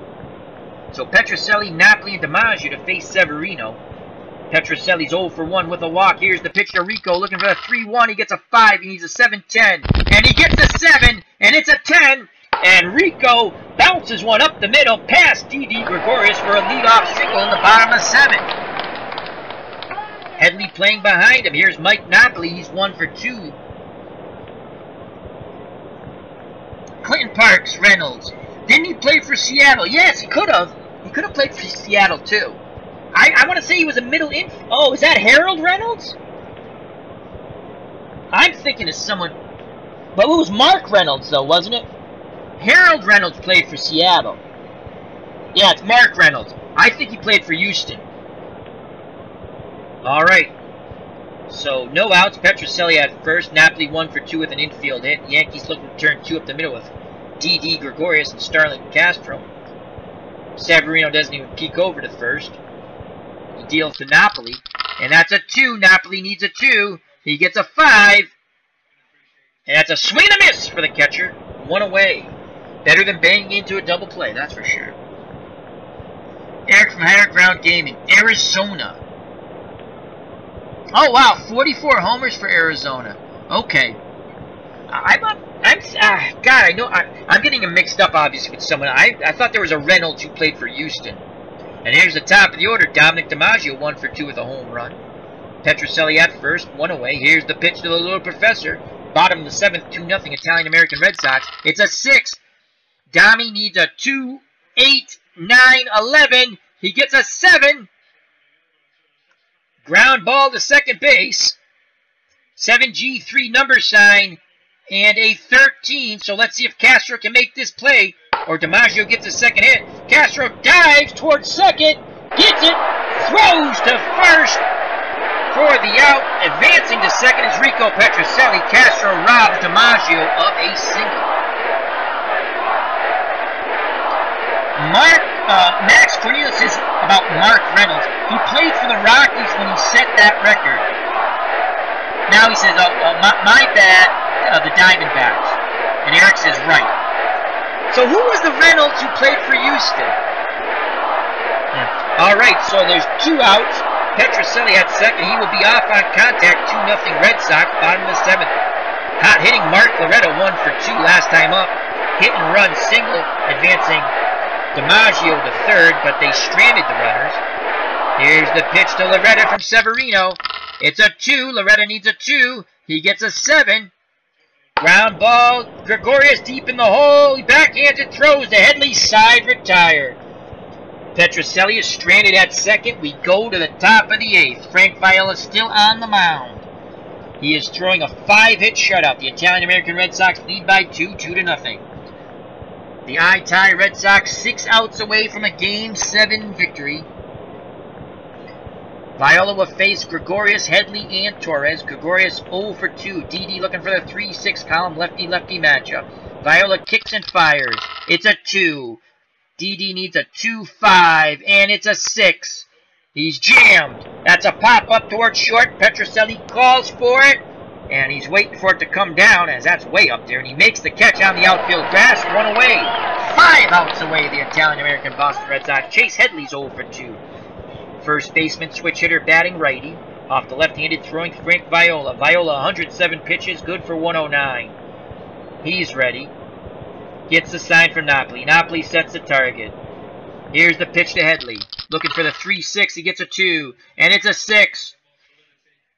Speaker 1: So Petrocelli, Napoli, and DiMaggio to face Severino. Petrocelli's 0 for 1 with a walk. Here's the pitch to Rico, looking for a 3-1. He gets a 5. He needs a 7-10. And he gets a 7, and it's a 10. And Rico bounces one up the middle past Didi Gregorius for a leadoff single in the bottom of 7th. Headley playing behind him. Here's Mike Napoli. He's 1 for 2. Clinton Parks, Reynolds. Didn't he play for Seattle? Yes, he could have. He could have played for Seattle, too. I want to say he was a middle inf... Oh, is that Harold Reynolds? I'm thinking of someone... But it was Mark Reynolds, though, wasn't it? Harold Reynolds played for Seattle. Yeah, it's Mark Reynolds. I think he played for Houston. All right. So, no outs. Petrocelli at first. Napoli 1 for 2 with an infield hit. Yankees looking to turn 2 up the middle with Didi Gregorius and Starlin Castro. Severino doesn't even peek over to first. He deals to Napoli. And that's a 2. Napoli needs a 2. He gets a 5. And that's a swing and a miss for the catcher. 1 away. Better than banging into a double play, that's for sure. Eric from Higher Ground Gaming, Arizona. Oh wow, 44 homers for Arizona. Okay. God, I know I'm getting him mixed up obviously with someone. I thought there was a Reynolds who played for Houston. And here's the top of the order. Dominic DiMaggio 1 for 2 with a home run. Petrocelli at first, 1 away. Here's the pitch to the little professor. Bottom of the 7th, 2-0 Italian-American Red Sox. It's a 6. Dami needs a 2, 8, 9, 11. He gets a 7. Ground ball to second base. 7G, 3 number sign, and a 13. So let's see if Castro can make this play, or DiMaggio gets a second hit. Castro dives towards second, gets it, throws to first for the out. Advancing to second is Rico Petrocelli. Castro robs DiMaggio of a single. Max Cornelius says about Mark Reynolds. He played for the Rockies when he set that record. Now he says, my bad, the Diamondbacks. And Eric says, right. So who was the Reynolds who played for Houston? All right, so there's 2 outs. Petrocelli at second. He will be off on contact. 2-0 Red Sox, bottom of the 7th. Hot hitting Mark Loretta 1 for 2 last time up. Hit and run single, advancing DiMaggio to third, but they stranded the runners. Here's the pitch to Loretta from Severino. It's a 2. Loretta needs a 2. He gets a 7. Ground ball. Gregorius deep in the hole. He backhands it, throws to Headley's side, retired. Petrocelli is stranded at second. We go to the top of the 8th. Frank Viola still on the mound. He is throwing a 5-hit shutout. The Italian-American Red Sox lead by 2, 2-0. The I-tie Red Sox 6 outs away from a Game 7 victory. Viola will face Gregorius, Headley, and Torres. Gregorius 0 for 2. Didi looking for the 3-6 column lefty-lefty matchup. Viola kicks and fires. It's a 2. Didi needs a 2-5, and it's a 6. He's jammed. That's a pop-up towards short. Petrocelli calls for it. And he's waiting for it to come down, as that's way up there. And he makes the catch on the outfield grass. 1 away. 5 outs away, the Italian-American Boston Red Sox. Chase Headley's 0 for 2. First baseman, switch hitter, batting righty. Off the left-handed, throwing Frank Viola. Viola, 107 pitches, good for 109. He's ready. Gets the sign from Napoli. Napoli sets the target. Here's the pitch to Headley. Looking for the 3-6. He gets a 2. And it's a 6.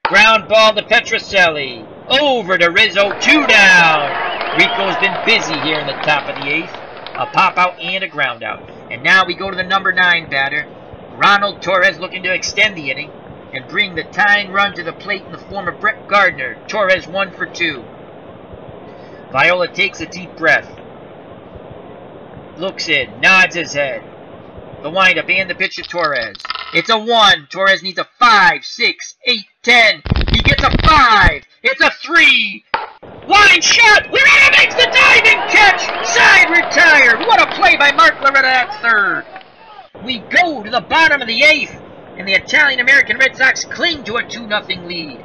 Speaker 1: Ground ball to Petrocelli. Over to Rizzo. 2 down. Rico's been busy here in the top of the 8th. A pop out and a ground out. And now we go to the number 9 batter. Ronald Torres looking to extend the inning and bring the tying run to the plate in the form of Brett Gardner. Torres 1 for 2. Viola takes a deep breath. Looks in. Nods his head. The windup and the pitch to Torres. It's a 1. Torres needs a 5, 6, 8, 10. He gets a 5. It's a 3. Line shot. Loretta makes the diving catch. Side retired. What a play by Mark Loretta at third. We go to the bottom of the 8th, and the Italian-American Red Sox cling to a 2-0 lead.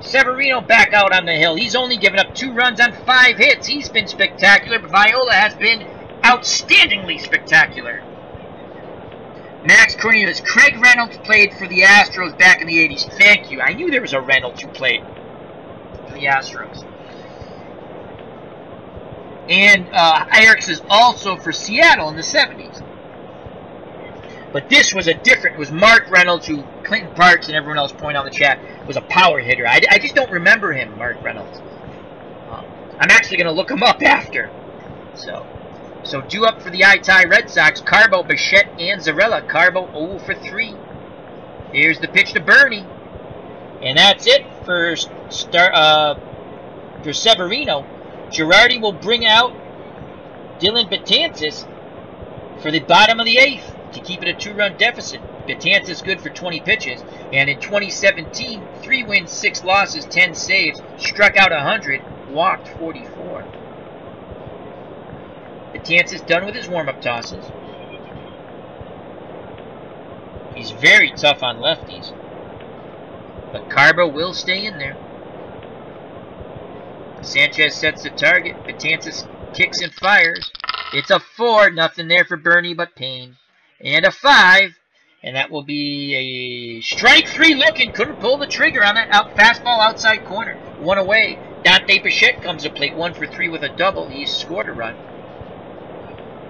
Speaker 1: Severino back out on the hill. He's only given up 2 runs on 5 hits. He's been spectacular, but Viola has been outstandingly spectacular. Max Cornelius. Craig Reynolds played for the Astros back in the 80s. Thank you. I knew there was a Reynolds who played for the Astros. And Eriks is also for Seattle in the 70s. But this was it was Mark Reynolds, who Clinton Parks and everyone else point out in the chat was a power hitter. I just don't remember him, Mark Reynolds. I'm actually going to look him up after. So due up for the I-Tie Red Sox, Carbo, Bichette, and Zarella. Carbo 0 for 3. Here's the pitch to Bernie. And that's it for Severino. Girardi will bring out Dylan Betances for the bottom of the 8th. To keep it a 2-run deficit. Betances good for 20 pitches. And in 2017, 3 wins, 6 losses, 10 saves. Struck out 100, walked 44. Betances done with his warm-up tosses. He's very tough on lefties. But Carbo will stay in there. Sanchez sets the target. Betances kicks and fires. It's a 4, nothing there for Bernie but pain. And a 5, and that will be a strike 3 looking. Couldn't pull the trigger on that fastball outside corner. 1 away. Dante Bichette comes to plate 1 for 3 with a double. He's scored a run.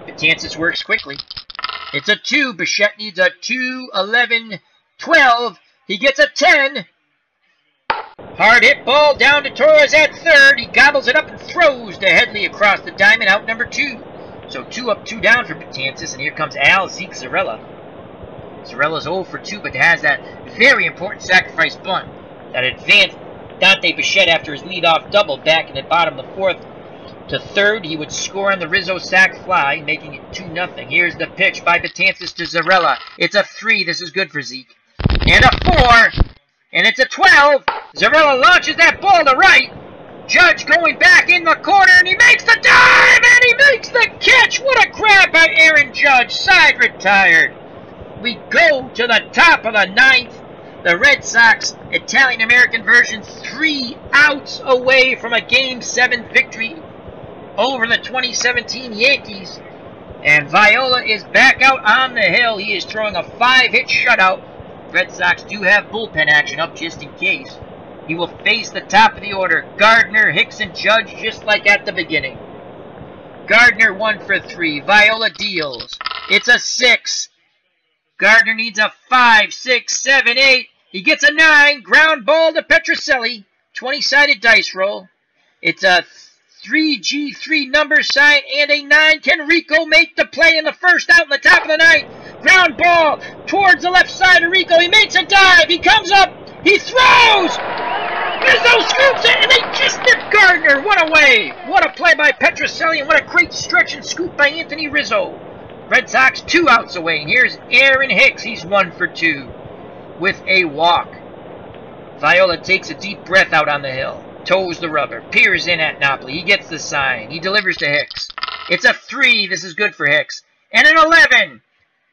Speaker 1: Betances works quickly. It's a 2. Bichette needs a 2, 11, 12. He gets a 10. Hard hit ball down to Torres at third. He gobbles it up and throws to Headley across the diamond, out number 2. So 2 up, 2 down for Betances, and here comes Zeke Zarella. Zarella's 0 for 2, but has that very important sacrifice bunt that advanced Dante Bichette after his leadoff double back in the bottom of the 4th to 3rd. He would score on the Rizzo sac fly, making it 2-0. Here's the pitch by Betances to Zarella. It's a 3. This is good for Zeke. And a 4. And it's a 12. Zarella launches that ball to right. Judge going back in the corner, and he makes the dive, and he makes the catch. What a grab by Aaron Judge. Side retired. We go to the top of the 9th. The Red Sox, Italian-American version, 3 outs away from a Game 7 victory over the 2017 Yankees. And Viola is back out on the hill. He is throwing a 5-hit shutout. Red Sox do have bullpen action up just in case. He will face the top of the order. Gardner, Hicks, and Judge, just like at the beginning. Gardner 1 for 3. Viola deals. It's a 6. Gardner needs a 5, 6, 7, 8. He gets a 9. Ground ball to Petrocelli. 20-sided dice roll. It's a 3G3 number sign and a 9. Can Rico make the play in the first out in the top of the 9th? Ground ball towards the left side of Rico. He makes a dive. He comes up. He throws. Rizzo scoops it, and they just missed Gardner. What a way. What a play by Petrocelli, and what a great stretch and scoop by Anthony Rizzo. Red Sox 2 outs away, and here's Aaron Hicks. He's 1 for 2 with a walk. Viola takes a deep breath out on the hill. Toes the rubber. Peers in at Napoli. He gets the sign. He delivers to Hicks. It's a 3. This is good for Hicks. And an 11.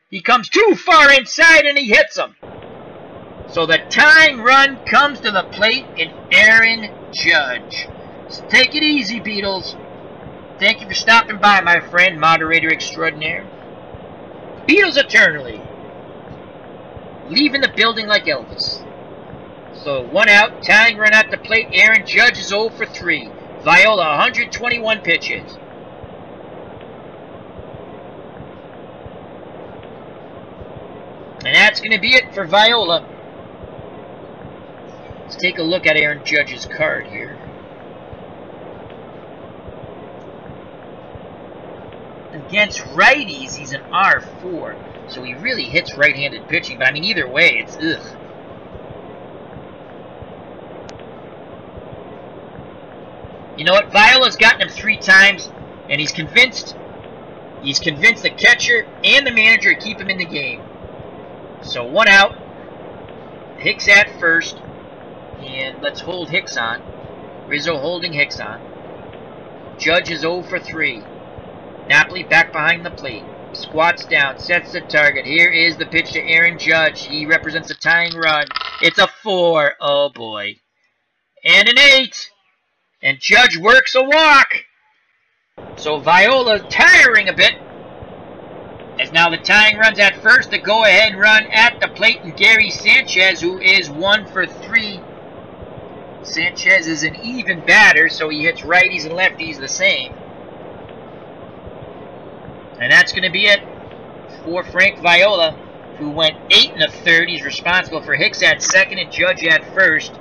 Speaker 1: He comes too far inside, and he hits him. So the tying run comes to the plate in Aaron Judge. So take it easy, Beatles. Thank you for stopping by, my friend, moderator extraordinaire. Beatles eternally. Leaving the building like Elvis. So 1 out, tying run at the plate. Aaron Judge is 0 for 3. Viola, 121 pitches. And that's going to be it for Viola. Let's take a look at Aaron Judge's card here. Against righties, he's an R4. So he really hits right-handed pitching. But, I mean, either way, it's ugh. You know what? Viola's gotten him 3 times, and he's convinced the catcher and the manager to keep him in the game. So 1 out. Hicks at first. And let's hold Hicks on. Rizzo holding Hicks on. Judge is 0 for 3. Napoli back behind the plate. Squats down, sets the target. Here is the pitch to Aaron Judge. He represents a tying run. It's a 4. Oh boy. And an 8. And Judge works a walk. So Viola tiring a bit. As now the tying runs at first. The go-ahead run at the plate. And Gary Sanchez, who is 1 for 3. Sanchez is an even batter, so he hits righties and lefties the same. And that's going to be it for Frank Viola, who went 8 1/3. He's responsible for Hicks at second and Judge at first.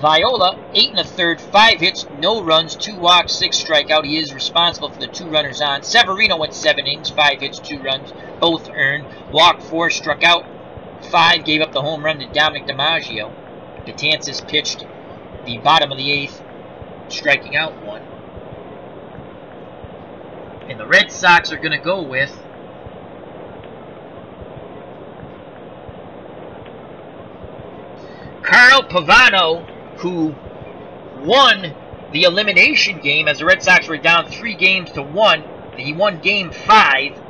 Speaker 1: Viola, 8 1/3, 5 hits, no runs, 2 walks, 6 strikeout. He is responsible for the 2 runners on. Severino went 7 innings, 5 hits, 2 runs, both earned. Walked 4, struck out 5, gave up the home run to Dominic DiMaggio. Betances pitched the bottom of the 8th, striking out 1. And the Red Sox are going to go with Carl Pavano, who won the elimination game as the Red Sox were down 3-1. He won Game 5.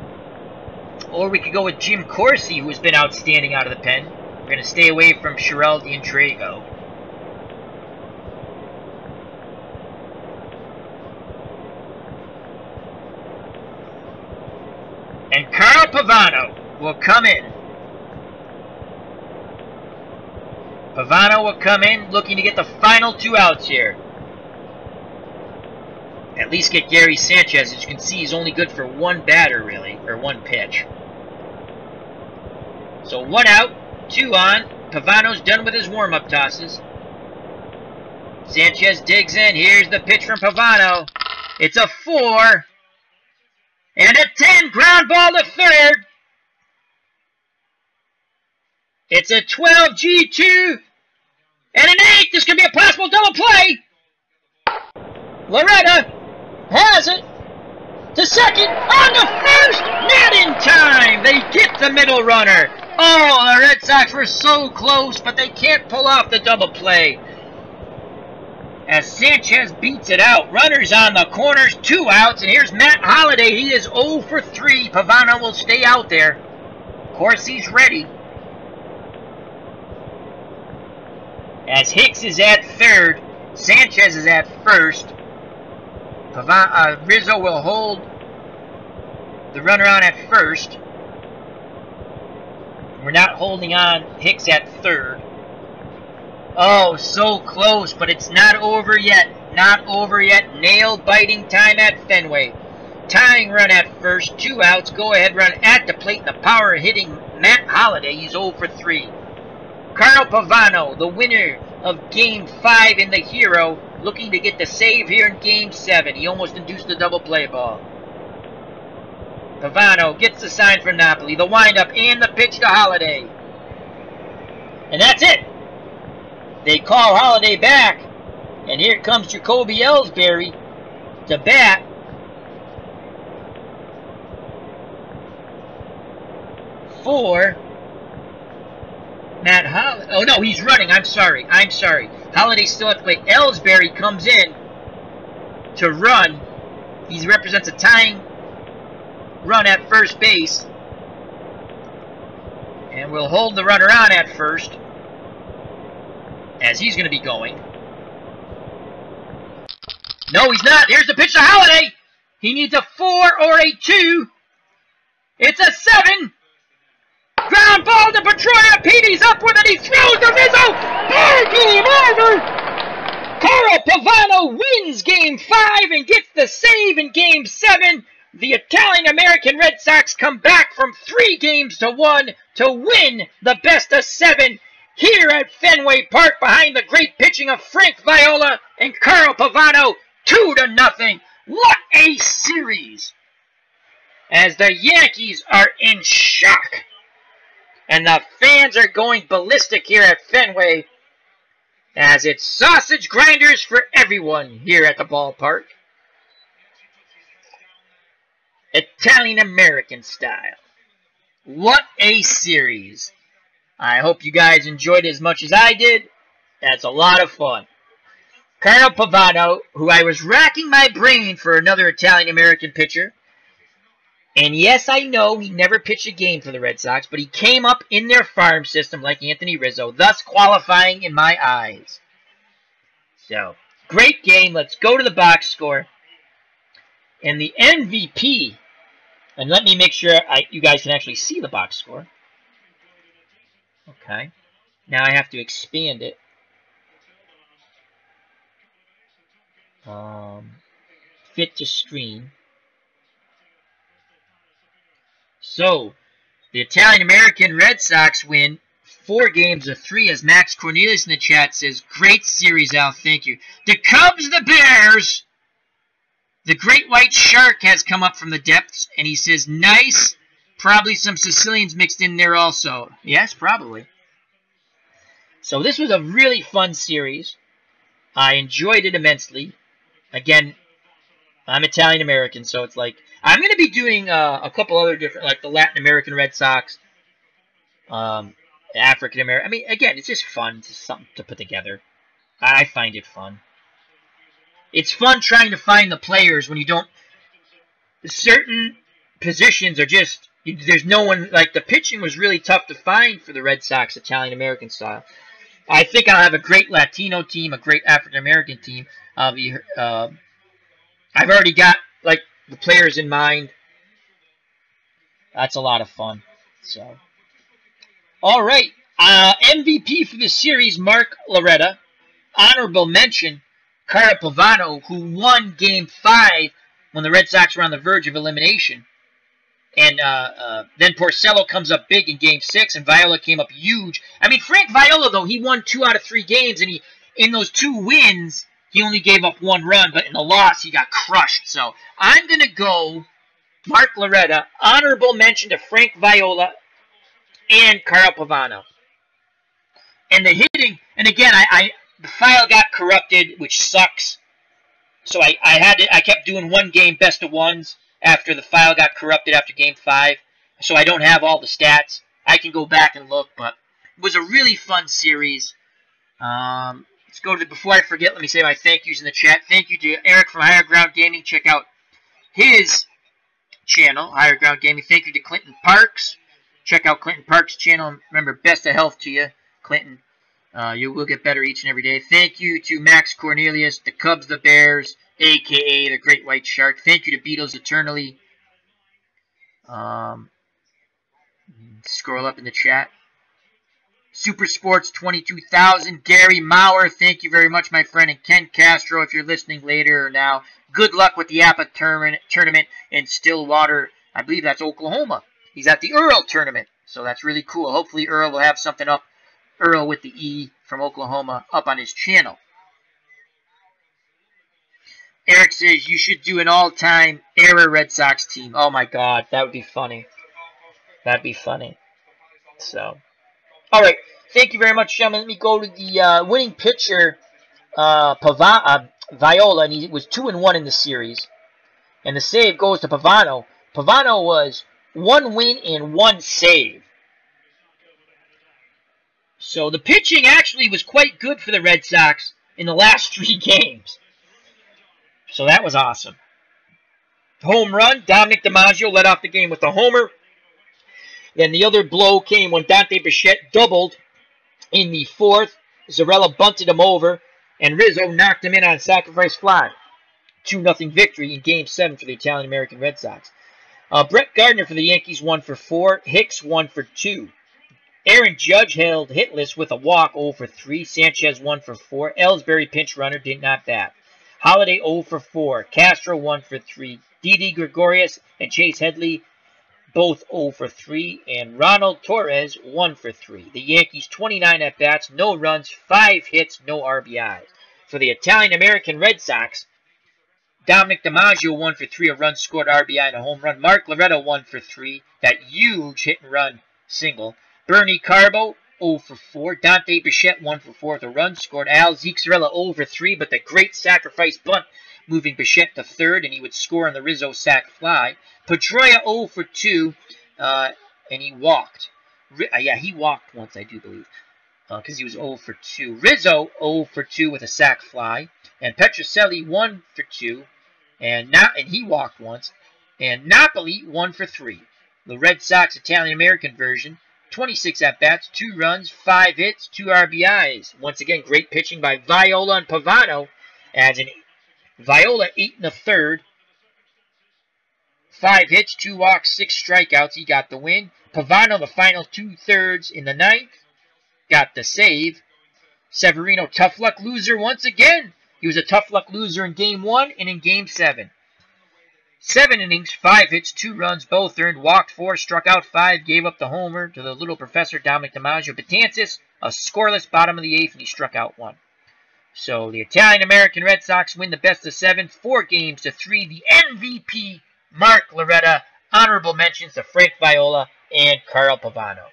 Speaker 1: Or we could go with Jim Corsi, who has been outstanding out of the pen. We're going to stay away from Sherrell D'Intrego. And Carl Pavano will come in. Pavano will come in looking to get the final 2 outs here. At least get Gary Sanchez. As you can see, he's only good for 1 batter, really, or 1 pitch. So 1 out, 2 on. Pavano's done with his warm-up tosses. Sanchez digs in. Here's the pitch from Pavano. It's a 4. And a 10, ground ball to third. It's a 12 G2 and an 8. This could be a possible double play. Loretta has it to second, on to first. Not in time. They get the middle runner. Oh, the Red Sox were so close, but they can't pull off the double play. As Sanchez beats it out. Runners on the corners, 2 outs. And here's Matt Holliday. He is 0 for 3. Pavano will stay out there. Corsi's ready. As Hicks is at third. Sanchez is at first. Rizzo will hold the runner on at first. We're not holding on Hicks at third. Oh, so close, but it's not over yet. Not over yet. Nail-biting time at Fenway. Tying run at first. 2 outs. Go-ahead run at the plate. The power hitting Matt Holliday. He's 0 for 3. Carl Pavano, the winner of Game 5 and the hero, looking to get the save here in Game 7. He almost induced the double play ball. Pavano gets the sign for Napoli. The windup and the pitch to Holliday. And that's it. They call Holliday back, and here comes Jacoby Ellsbury to bat. For Matt Holliday. Oh, no, he's running. I'm sorry. Holliday's still at the plate. Ellsbury comes in to run. He represents a tying run at first base. And we'll hold the runner on at first, as he's going to be going. No, he's not. Here's the pitch to Holliday. He needs a 4 or a 2. It's a 7. Ground ball to Pedroia. Petey's up with it. He throws to Rizzo. Game over. Carl Pavano wins Game 5 and gets the save in Game 7. The Italian-American Red Sox come back from 3-1 to win the best of 7 here at Fenway Park behind the great pitching of Frank Viola and Carl Pavano, 2-0. What a series! As the Yankees are in shock. And the fans are going ballistic here at Fenway, as it's sausage grinders for everyone here at the ballpark. Italian-American style. What a series. I hope you guys enjoyed it as much as I did. That's a lot of fun. Carlo Pavano, who I was racking my brain for another Italian-American pitcher. And yes, I know he never pitched a game for the Red Sox, but he came up in their farm system like Anthony Rizzo, thus qualifying in my eyes. So, great game. Let's go to the box score. And the MVP, and let me make sure you guys can actually see the box score. Okay. Now I have to expand it. Fit to screen. So, the Italian-American Red Sox win 4 games of 3, as Max Cornelius in the chat says, great series, Al, thank you. The Cubs, the Bears. The Great White Shark has come up from the depths, and he says, nice. Probably some Sicilians mixed in there also. Yes, probably. So this was a really fun series. I enjoyed it immensely. Again, I'm Italian-American, so it's like, I'm going to be doing a couple other different, like the Latin American Red Sox, African American. I mean, again, it's just fun. It's just something to put together. I find it fun. It's fun trying to find the players when you don't. Certain positions are just, there's no one, like the pitching was really tough to find for the Red Sox Italian American style. I think I'll have a great Latino team, a great African American team. I've already got like the players in mind. That's a lot of fun. So, all right, MVP for the series, Mark Loretta. Honorable mention, Carlo Pavano, who won Game 5 when the Red Sox were on the verge of elimination. And then Porcello comes up big in Game 6, and Viola came up huge. I mean, Frank Viola, though, he won 2 out of 3 games, and in those 2 wins, he only gave up 1 run, but in the loss, he got crushed. So I'm going to go Mark Loretta, honorable mention to Frank Viola and Carlo Pavano. And the hitting, and again, the file got corrupted, which sucks. So I kept doing 1 game best of ones after the file got corrupted after Game 5. So I don't have all the stats. I can go back and look, but it was a really fun series. Let's go to before I forget, let me say my thank yous in the chat. Thank you to Eric from Higher Ground Gaming. Check out his channel, Higher Ground Gaming. Thank you to Clinton Parks. Check out Clinton Parks' channel. Remember, best of health to you, Clinton. You will get better each and every day. Thank you to Max Cornelius, the Cubs, the Bears, a.k.a. the Great White Shark. Thank you to Beatles Eternally. Scroll up in the chat. Super Sports 22,000. Gary Maurer, thank you very much, my friend. And Ken Castro, if you're listening later or now, good luck with the APA tournament in Stillwater. I believe that's Oklahoma. He's at the Earl tournament, so that's really cool. Hopefully Earl will have something up, Earl with the E from Oklahoma, up on his channel. Eric says, you should do an all-time era Red Sox team. Oh my God, that would be funny. That'd be funny. So, all right. Thank you very much, gentlemen. Let me go to the winning pitcher, Viola, and he was 2-1 in the series. And the save goes to Pavano. Pavano was 1 win and 1 save. So the pitching actually was quite good for the Red Sox in the last 3 games. So that was awesome. Home run, Dominic DiMaggio led off the game with a homer. Then the other blow came when Dante Bichette doubled in the 4th. Zarella bunted him over, and Rizzo knocked him in on a sacrifice fly. 2-0 victory in Game 7 for the Italian-American Red Sox. Brett Gardner for the Yankees 1 for 4. Hicks 1 for 2. Aaron Judge held hitless with a walk 0 for 3. Sanchez 1 for 4. Ellsbury pinch runner did not bat. Holiday 0 for 4. Castro 1 for 3. Didi Gregorius and Chase Headley both 0 for 3. And Ronald Torres 1 for 3. The Yankees 29 at-bats, no runs, 5 hits, no RBIs. For the Italian-American Red Sox, Dominic DiMaggio 1 for 3, a run scored, RBI, and a home run. Mark Loretta 1 for 3, that huge hit-and-run single. Bernie Carbo 0 for 4. Dante Bichette 1 for 4 with a run scored. Al Zixarella 0 for 3, but the great sacrifice bunt moving Bichette to third, and he would score on the Rizzo sac fly. Pedroia 0 for 2. and he walked. Yeah, he walked once, I do believe, because he was 0 for 2. Rizzo 0 for 2 with a sac fly, and Petrocelli 1 for 2, and he walked once, and Napoli 1 for 3. The Red Sox Italian-American version, 26 at-bats, 2 runs, 5 hits, 2 RBIs. Once again, great pitching by Viola and Pavano. Viola 8 in the third, 5 hits, 2 walks, 6 strikeouts. He got the win. Pavano, the final 2/3 in the ninth, got the save. Severino, tough luck loser once again. He was a tough luck loser in Game 1 and in Game 7. 7 innings, 5 hits, 2 runs, both earned, walked 4, struck out 5, gave up the homer to the little professor Dominic DiMaggio. Betances, a scoreless bottom of the 8th, and he struck out 1. So the Italian-American Red Sox win the best of 7, 4 games to 3. The MVP, Mark Loretta. Honorable mentions to Frank Viola and Carl Pavano.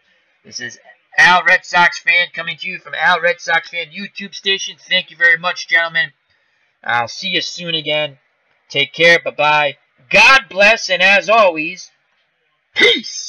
Speaker 1: This is Al Red Sox Fan coming to you from Al Red Sox Fan YouTube station. Thank you very much, gentlemen. I'll see you soon again. Take care. Bye-bye. God bless, and as always, peace.